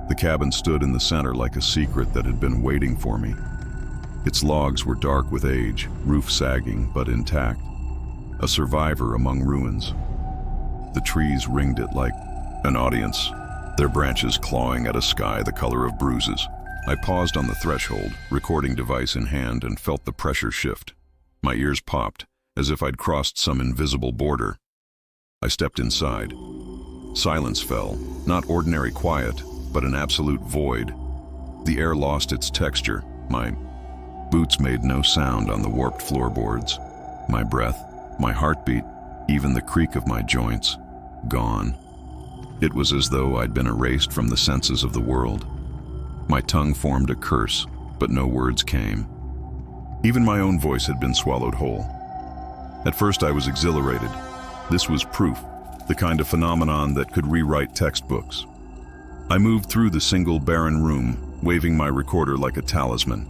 The cabin stood in the center like a secret that had been waiting for me. Its logs were dark with age, roof sagging but intact, a survivor among ruins. The trees ringed it like an audience, their branches clawing at a sky the color of bruises. I paused on the threshold, recording device in hand, and felt the pressure shift. My ears popped, as if I'd crossed some invisible border. I stepped inside. Silence fell, not ordinary quiet, but an absolute void. The air lost its texture. My boots made no sound on the warped floorboards. My breath, my heartbeat, even the creak of my joints, gone. It was as though I'd been erased from the senses of the world. My tongue formed a curse, but no words came. Even my own voice had been swallowed whole. At first I was exhilarated. This was proof, the kind of phenomenon that could rewrite textbooks. I moved through the single barren room, waving my recorder like a talisman.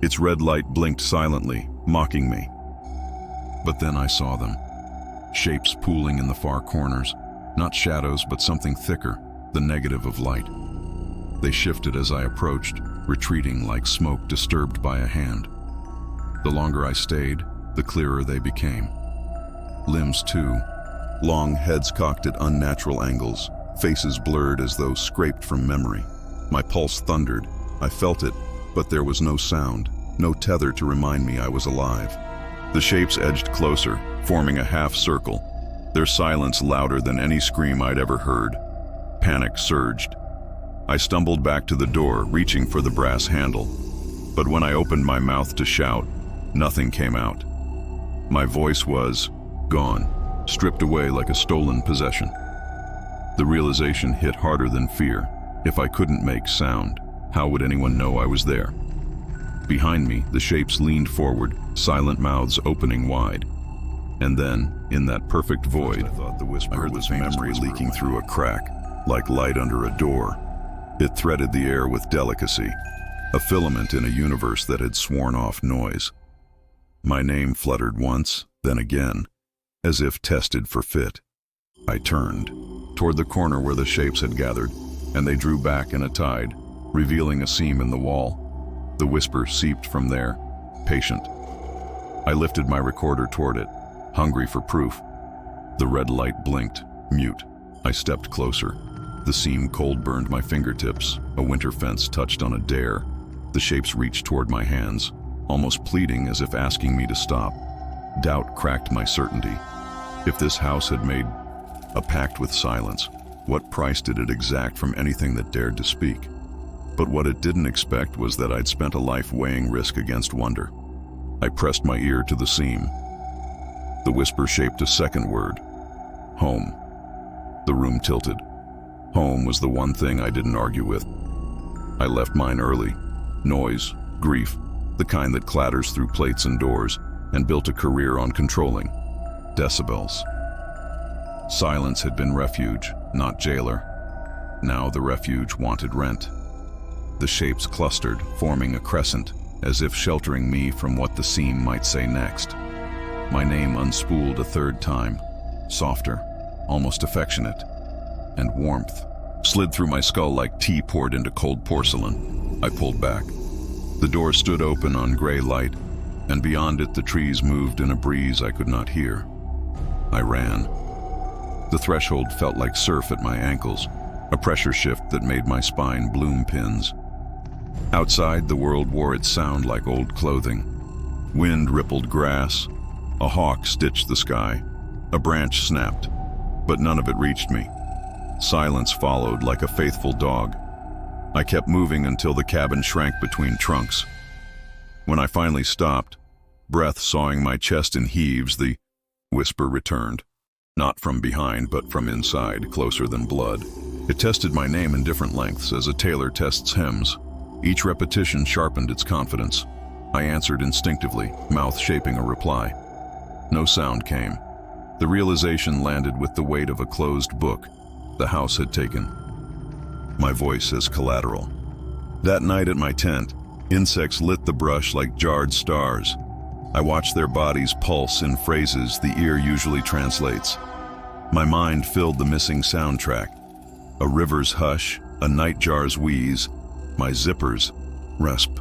Its red light blinked silently, mocking me. But then I saw them. Shapes pooling in the far corners, not shadows but something thicker, the negative of light. They shifted as I approached, retreating like smoke disturbed by a hand. The longer I stayed, the clearer they became. Limbs too, long heads cocked at unnatural angles, faces blurred as though scraped from memory. My pulse thundered. I felt it, but there was no sound, no tether to remind me I was alive. The shapes edged closer, forming a half circle, their silence louder than any scream I'd ever heard. Panic surged. I stumbled back to the door, reaching for the brass handle. But when I opened my mouth to shout, nothing came out. My voice was gone, stripped away like a stolen possession. The realization hit harder than fear. If I couldn't make sound, how would anyone know I was there? Behind me, the shapes leaned forward, silent mouths opening wide. And then, in that perfect void, I heard this memory leaking through a crack, like light under a door. It threaded the air with delicacy, a filament in a universe that had sworn off noise. My name fluttered once, then again, as if tested for fit. I turned, toward the corner where the shapes had gathered, and they drew back in a tide, revealing a seam in the wall. The whisper seeped from there, patient. I lifted my recorder toward it, hungry for proof. The red light blinked, mute. I stepped closer. The seam cold burned my fingertips. A winter fence touched on a dare. The shapes reached toward my hands, almost pleading as if asking me to stop. Doubt cracked my certainty. If this house had made a pact with silence, what price did it exact from anything that dared to speak? But what it didn't expect was that I'd spent a life weighing risk against wonder. I pressed my ear to the seam. The whisper shaped a second word. Home. The room tilted. Home was the one thing I didn't argue with. I left mine early. Noise, grief, the kind that clatters through plates and doors, and built a career on controlling decibels. Silence had been refuge, not jailer. Now the refuge wanted rent. The shapes clustered, forming a crescent, as if sheltering me from what the seam might say next. My name unspooled a third time, softer, almost affectionate, and warmth slid through my skull like tea poured into cold porcelain. I pulled back. The door stood open on gray light, and beyond it the trees moved in a breeze I could not hear. I ran. The threshold felt like surf at my ankles, a pressure shift that made my spine bloom pins. Outside, the world wore its sound like old clothing. Wind rippled grass. A hawk stitched the sky. A branch snapped, but none of it reached me. Silence followed like a faithful dog. I kept moving until the cabin shrank between trunks. When I finally stopped, breath sawing my chest in heaves, the whisper returned. Not from behind, but from inside, closer than blood. It tested my name in different lengths, as a tailor tests hems. Each repetition sharpened its confidence. I answered instinctively, mouth shaping a reply. No sound came. The realization landed with the weight of a closed book the house had taken. My voice as collateral. That night at my tent, insects lit the brush like jarred stars. I watched their bodies pulse in phrases the ear usually translates. My mind filled the missing soundtrack. A river's hush, a nightjar's wheeze, my zippers, rasp.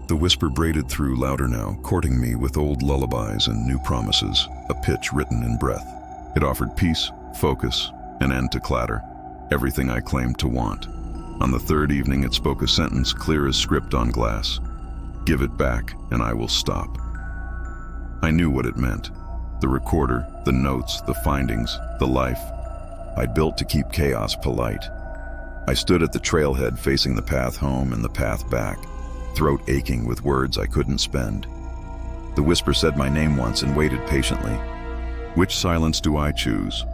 The whisper braided through louder now, courting me with old lullabies and new promises, a pitch written in breath. It offered peace, focus, an end to clatter, everything I claimed to want. On the third evening, it spoke a sentence clear as script on glass. "Give it back, and I will stop." I knew what it meant. The recorder, the notes, the findings, the life I'd built to keep chaos polite. I stood at the trailhead facing the path home and the path back, throat aching with words I couldn't spend. The whisper said my name once and waited patiently. Which silence do I choose?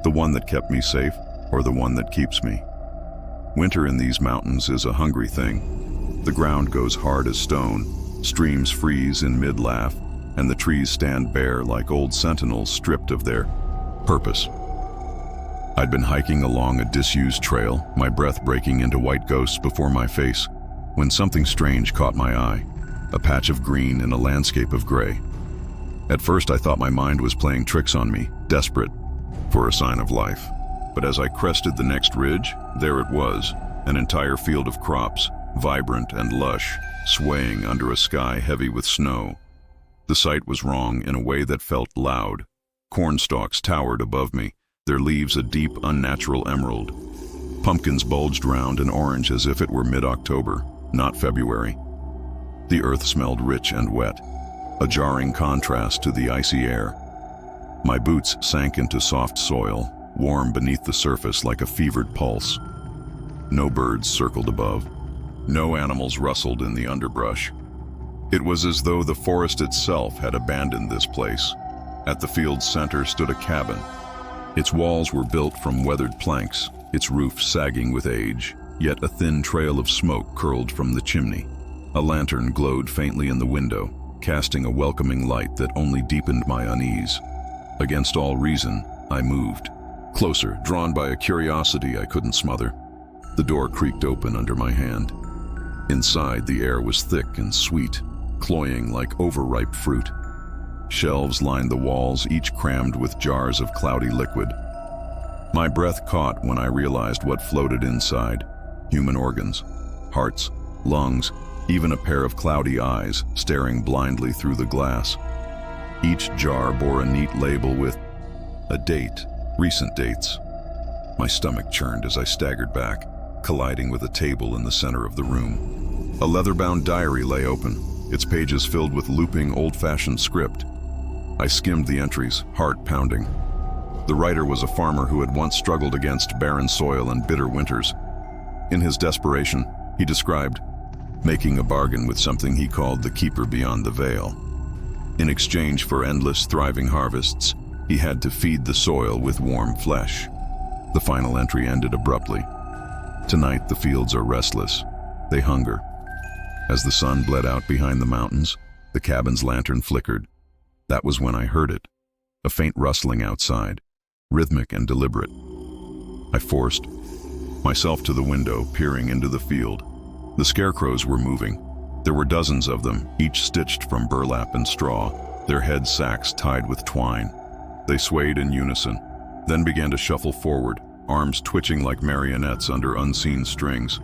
The one that kept me safe, or the one that keeps me? Winter in these mountains is a hungry thing. The ground goes hard as stone, streams freeze in mid-laugh, and the trees stand bare like old sentinels stripped of their purpose. I'd been hiking along a disused trail, my breath breaking into white ghosts before my face, when something strange caught my eye, a patch of green in a landscape of gray. At first I thought my mind was playing tricks on me, desperate for a sign of life. But as I crested the next ridge, there it was, an entire field of crops, vibrant and lush, swaying under a sky heavy with snow. The sight was wrong in a way that felt loud. Corn stalks towered above me, their leaves a deep, unnatural emerald. Pumpkins bulged round and orange as if it were mid-October, not February. The earth smelled rich and wet, a jarring contrast to the icy air. My boots sank into soft soil, warm beneath the surface like a fevered pulse. No birds circled above. No animals rustled in the underbrush. It was as though the forest itself had abandoned this place. At the field's center stood a cabin. Its walls were built from weathered planks, its roof sagging with age, yet a thin trail of smoke curled from the chimney. A lantern glowed faintly in the window, casting a welcoming light that only deepened my unease. Against all reason, I moved. Closer, drawn by a curiosity I couldn't smother. The door creaked open under my hand. Inside, the air was thick and sweet, cloying like overripe fruit. Shelves lined the walls, each crammed with jars of cloudy liquid. My breath caught when I realized what floated inside. Human organs, hearts, lungs, even a pair of cloudy eyes staring blindly through the glass. Each jar bore a neat label with a date, recent dates. My stomach churned as I staggered back, colliding with a table in the center of the room. A leather-bound diary lay open, its pages filled with looping, old-fashioned script. I skimmed the entries, heart pounding. The writer was a farmer who had once struggled against barren soil and bitter winters. In his desperation, he described making a bargain with something he called the keeper beyond the veil. In exchange for endless, thriving harvests, he had to feed the soil with warm flesh. The final entry ended abruptly. Tonight, the fields are restless. They hunger. As the sun bled out behind the mountains, the cabin's lantern flickered. That was when I heard it, a faint rustling outside, rhythmic and deliberate. I forced myself to the window, peering into the field. The scarecrows were moving. There were dozens of them, each stitched from burlap and straw, their head sacks tied with twine. They swayed in unison, then began to shuffle forward, arms twitching like marionettes under unseen strings.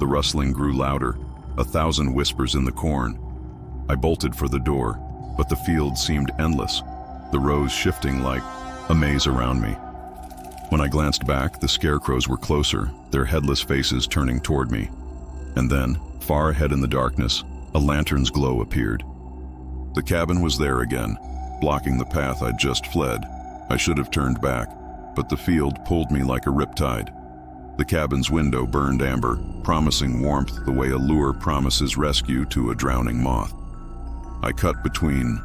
The rustling grew louder, 1,000 whispers in the corn. I bolted for the door, but the field seemed endless, the rows shifting like a maze around me. When I glanced back, the scarecrows were closer, their headless faces turning toward me. And then, far ahead in the darkness, a lantern's glow appeared. The cabin was there again, blocking the path I'd just fled. I should have turned back, but the field pulled me like a riptide. The cabin's window burned amber, promising warmth the way a lure promises rescue to a drowning moth. I cut between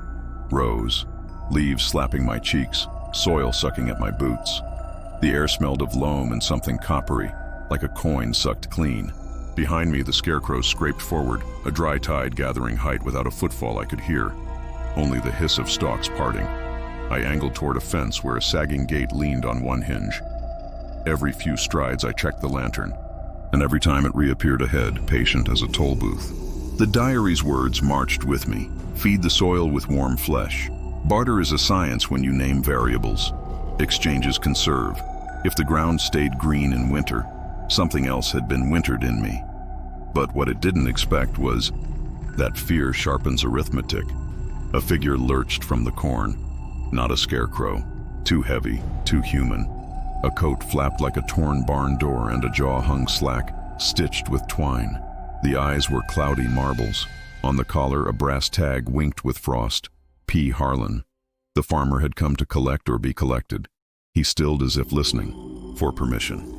rows, leaves slapping my cheeks, soil sucking at my boots. The air smelled of loam and something coppery, like a coin sucked clean. Behind me, the scarecrows scraped forward, a dry tide gathering height without a footfall I could hear, only the hiss of stalks parting. I angled toward a fence where a sagging gate leaned on one hinge. Every few strides I checked the lantern, and every time it reappeared ahead, patient as a toll booth. The diary's words marched with me. Feed the soil with warm flesh. Barter is a science when you name variables. Exchanges conserve. If the ground stayed green in winter, something else had been wintered in me. But what it didn't expect was that fear sharpens arithmetic. A figure lurched from the corn. Not a scarecrow. Too heavy, too human. A coat flapped like a torn barn door and a jaw hung slack, stitched with twine. The eyes were cloudy marbles. On the collar, a brass tag winked with frost. P. Harlan. The farmer had come to collect or be collected. He stilled as if listening for permission.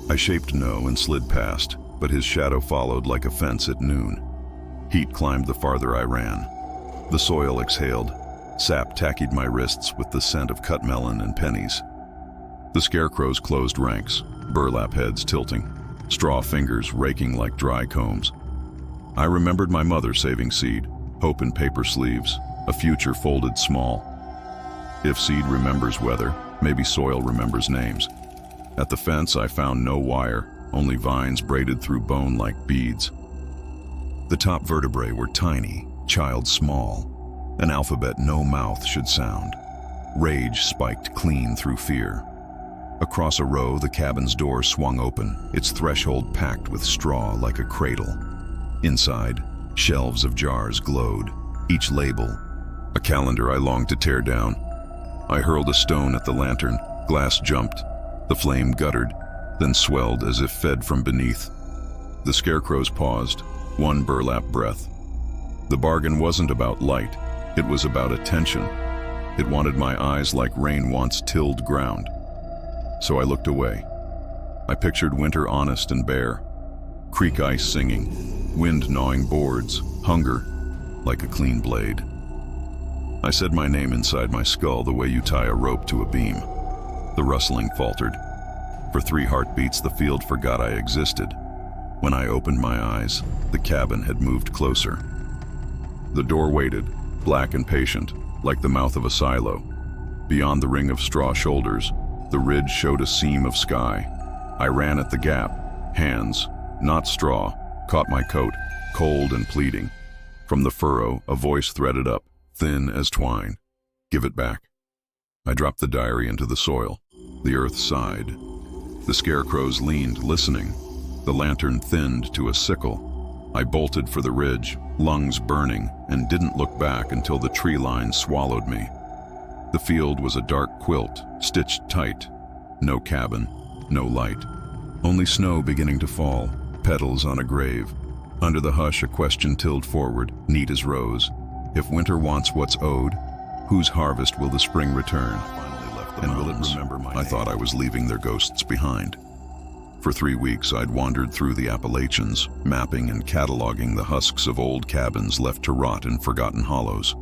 I shaped no and slid past, but his shadow followed like a fence at noon. Heat climbed the farther I ran. The soil exhaled. Sap tackied my wrists with the scent of cut melon and pennies. The scarecrows closed ranks, burlap heads tilting, straw fingers raking like dry combs. I remembered my mother saving seed, hope in paper sleeves, a future folded small. If seed remembers weather, maybe soil remembers names. At the fence I found no wire, only vines braided through bone like beads. The top vertebrae were tiny, child small, an alphabet no mouth should sound. Rage spiked clean through fear. Across a row, the cabin's door swung open, its threshold packed with straw like a cradle. Inside, shelves of jars glowed, each label a calendar I longed to tear down. I hurled a stone at the lantern, glass jumped, the flame guttered, then swelled as if fed from beneath. The scarecrows paused, one burlap breath. The bargain wasn't about light, it was about attention. It wanted my eyes like rain wants tilled ground. So I looked away. I pictured winter honest and bare, creek ice singing, wind gnawing boards, hunger like a clean blade. I said my name inside my skull the way you tie a rope to a beam. The rustling faltered. For 3 heartbeats, the field forgot I existed. When I opened my eyes, the cabin had moved closer. The door waited, black and patient, like the mouth of a silo. Beyond the ring of straw shoulders, the ridge showed a seam of sky. I ran at the gap. Hands, not straw, caught my coat, cold and pleading. From the furrow, a voice threaded up, thin as twine. Give it back. I dropped the diary into the soil. The earth sighed. The scarecrows leaned, listening. The lantern thinned to a sickle. I bolted for the ridge, lungs burning, and didn't look back until the tree line swallowed me. The field was a dark quilt, stitched tight. No cabin, no light. Only snow beginning to fall, petals on a grave. Under the hush, a question tilled forward, neat as rose. If winter wants what's owed, whose harvest will the spring return? And will it remember my name? I thought I was leaving their ghosts behind. For 3 weeks, I'd wandered through the Appalachians, mapping and cataloging the husks of old cabins left to rot in forgotten hollows.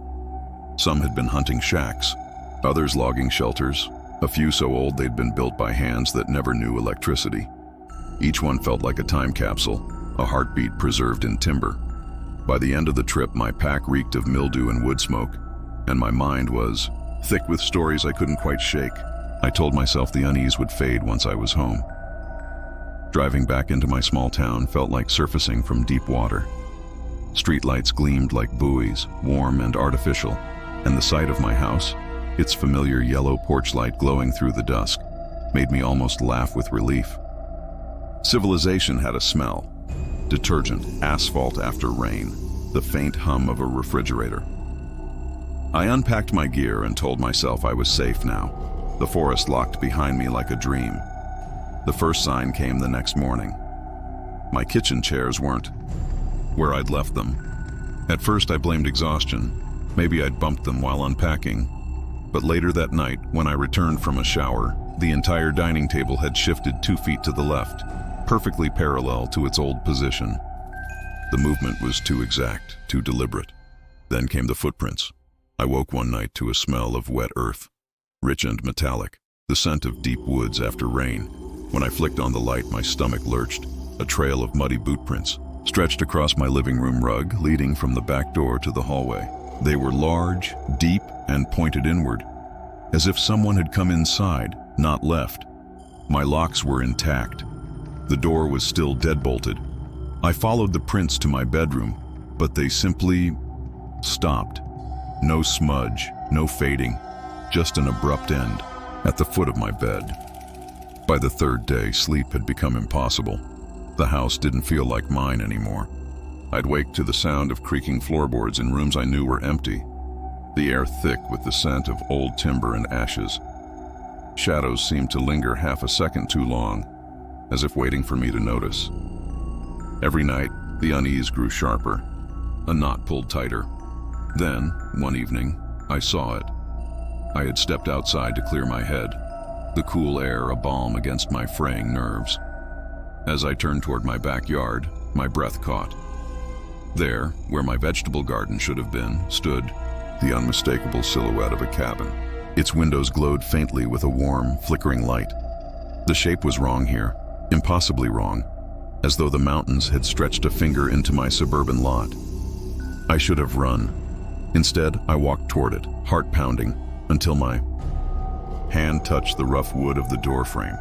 Some had been hunting shacks, others logging shelters, a few so old they'd been built by hands that never knew electricity. Each one felt like a time capsule, a heartbeat preserved in timber. By the end of the trip, my pack reeked of mildew and wood smoke, and my mind was thick with stories I couldn't quite shake. I told myself the unease would fade once I was home. Driving back into my small town felt like surfacing from deep water. Streetlights gleamed like buoys, warm and artificial, and the sight of my house, its familiar yellow porch light glowing through the dusk, made me almost laugh with relief. Civilization had a smell. Detergent, asphalt after rain, the faint hum of a refrigerator. I unpacked my gear and told myself I was safe now. The forest locked behind me like a dream. The first sign came the next morning. My kitchen chairs weren't where I'd left them. At first I blamed exhaustion. Maybe I'd bumped them while unpacking. But later that night, when I returned from a shower, the entire dining table had shifted 2 feet to the left, perfectly parallel to its old position. The movement was too exact, too deliberate. Then came the footprints. I woke one night to a smell of wet earth, rich and metallic, the scent of deep woods after rain. When I flicked on the light, my stomach lurched. A trail of muddy boot prints stretched across my living room rug, leading from the back door to the hallway. They were large, deep, and pointed inward, as if someone had come inside, not left. My locks were intact. The door was still deadbolted. I followed the prints to my bedroom, but they simply stopped. No smudge, no fading, just an abrupt end at the foot of my bed. By the 3rd day, sleep had become impossible. The house didn't feel like mine anymore. I'd wake to the sound of creaking floorboards in rooms I knew were empty, the air thick with the scent of old timber and ashes. Shadows seemed to linger half a second too long. as if waiting for me to notice. Every night, the unease grew sharper, a knot pulled tighter. Then, one evening, I saw it. I had stepped outside to clear my head, the cool air a balm against my fraying nerves. As I turned toward my backyard, my breath caught. There, where my vegetable garden should have been, stood the unmistakable silhouette of a cabin. Its windows glowed faintly with a warm, flickering light. The shape was wrong here, impossibly wrong, as though the mountains had stretched a finger into my suburban lot. I should have run. Instead, I walked toward it, heart pounding, until my hand touched the rough wood of the door frame.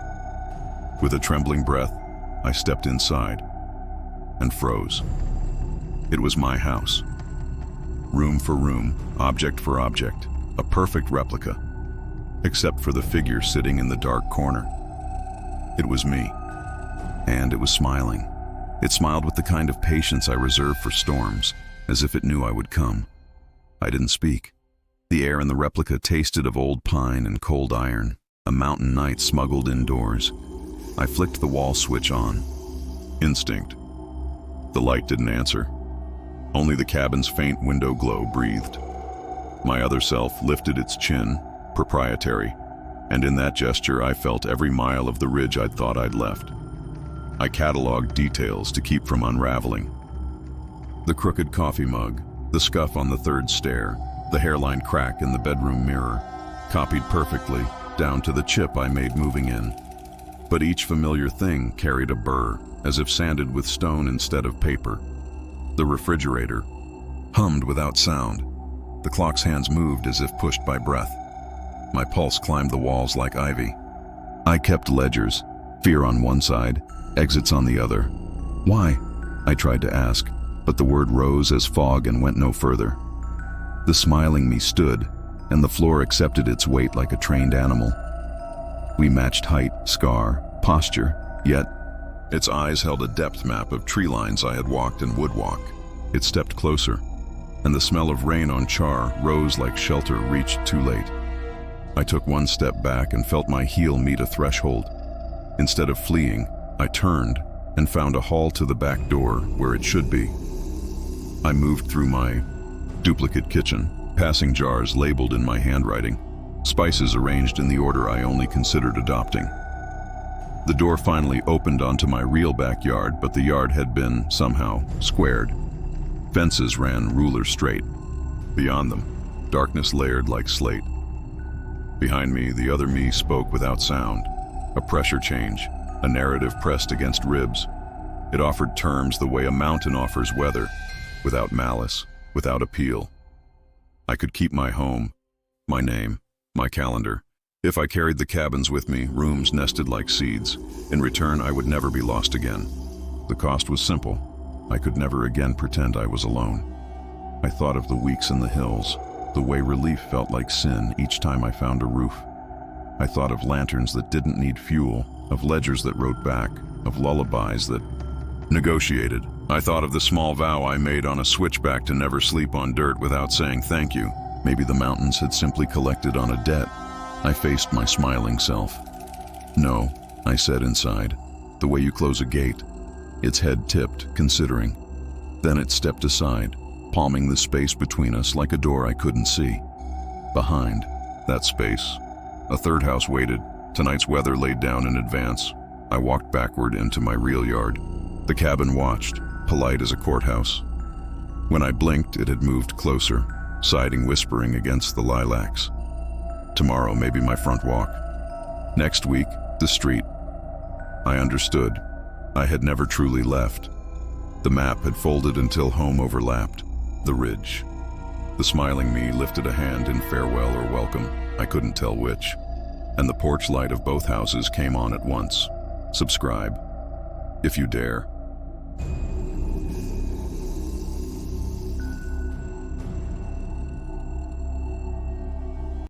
With a trembling breath, I stepped inside and froze. It was my house. Room for room, object for object, a perfect replica, except for the figure sitting in the dark corner. It was me, and it was smiling. It smiled with the kind of patience I reserve for storms, as if it knew I would come. I didn't speak. The air in the replica tasted of old pine and cold iron, a mountain night smuggled indoors. I flicked the wall switch on. Instinct. The light didn't answer. Only the cabin's faint window glow breathed. My other self lifted its chin, proprietary, and in that gesture I felt every mile of the ridge I'd thought I'd left. I cataloged details to keep from unraveling. The crooked coffee mug, the scuff on the third stair, the hairline crack in the bedroom mirror, copied perfectly, down to the chip I made moving in. But each familiar thing carried a burr, as if sanded with stone instead of paper. The refrigerator hummed without sound. The clock's hands moved as if pushed by breath. My pulse climbed the walls like ivy. I kept ledgers, fear on one side, exits on the other. Why? I tried to ask, but the word rose as fog and went no further. The smiling me stood, and the floor accepted its weight like a trained animal. We matched height, scar, posture, yet its eyes held a depth map of tree lines I had walked and would walk. It stepped closer, and the smell of rain on char rose like shelter reached too late. I took one step back and felt my heel meet a threshold. Instead of fleeing, I turned and found a hall to the back door where it should be. I moved through my duplicate kitchen, passing jars labeled in my handwriting, spices arranged in the order I only considered adopting. The door finally opened onto my real backyard, but the yard had been, somehow, squared. Fences ran ruler straight. Beyond them, darkness layered like slate. Behind me, the other me spoke without sound, a pressure change, a narrative pressed against ribs. It offered terms the way a mountain offers weather, without malice, without appeal. I could keep my home, my name, my calendar. If I carried the cabins with me, rooms nested like seeds. In return, I would never be lost again. The cost was simple. I could never again pretend I was alone. I thought of the weeks in the hills, the way relief felt like sin each time I found a roof. I thought of lanterns that didn't need fuel, of ledgers that wrote back, of lullabies that negotiated. I thought of the small vow I made on a switchback to never sleep on dirt without saying thank you. Maybe the mountains had simply collected on a debt. I faced my smiling self. No, I said inside, the way you close a gate. Its head tipped, considering. Then it stepped aside, palming the space between us like a door I couldn't see. Behind that space, a third house waited, tonight's weather laid down in advance. I walked backward into my real yard. The cabin watched, polite as a courthouse. When I blinked, it had moved closer, siding whispering against the lilacs. Tomorrow, maybe my front walk. Next week, the street. I understood. I had never truly left. The map had folded until home overlapped. The ridge. The smiling me lifted a hand in farewell or welcome, I couldn't tell which. And the porch light of both houses came on at once. Subscribe, if you dare.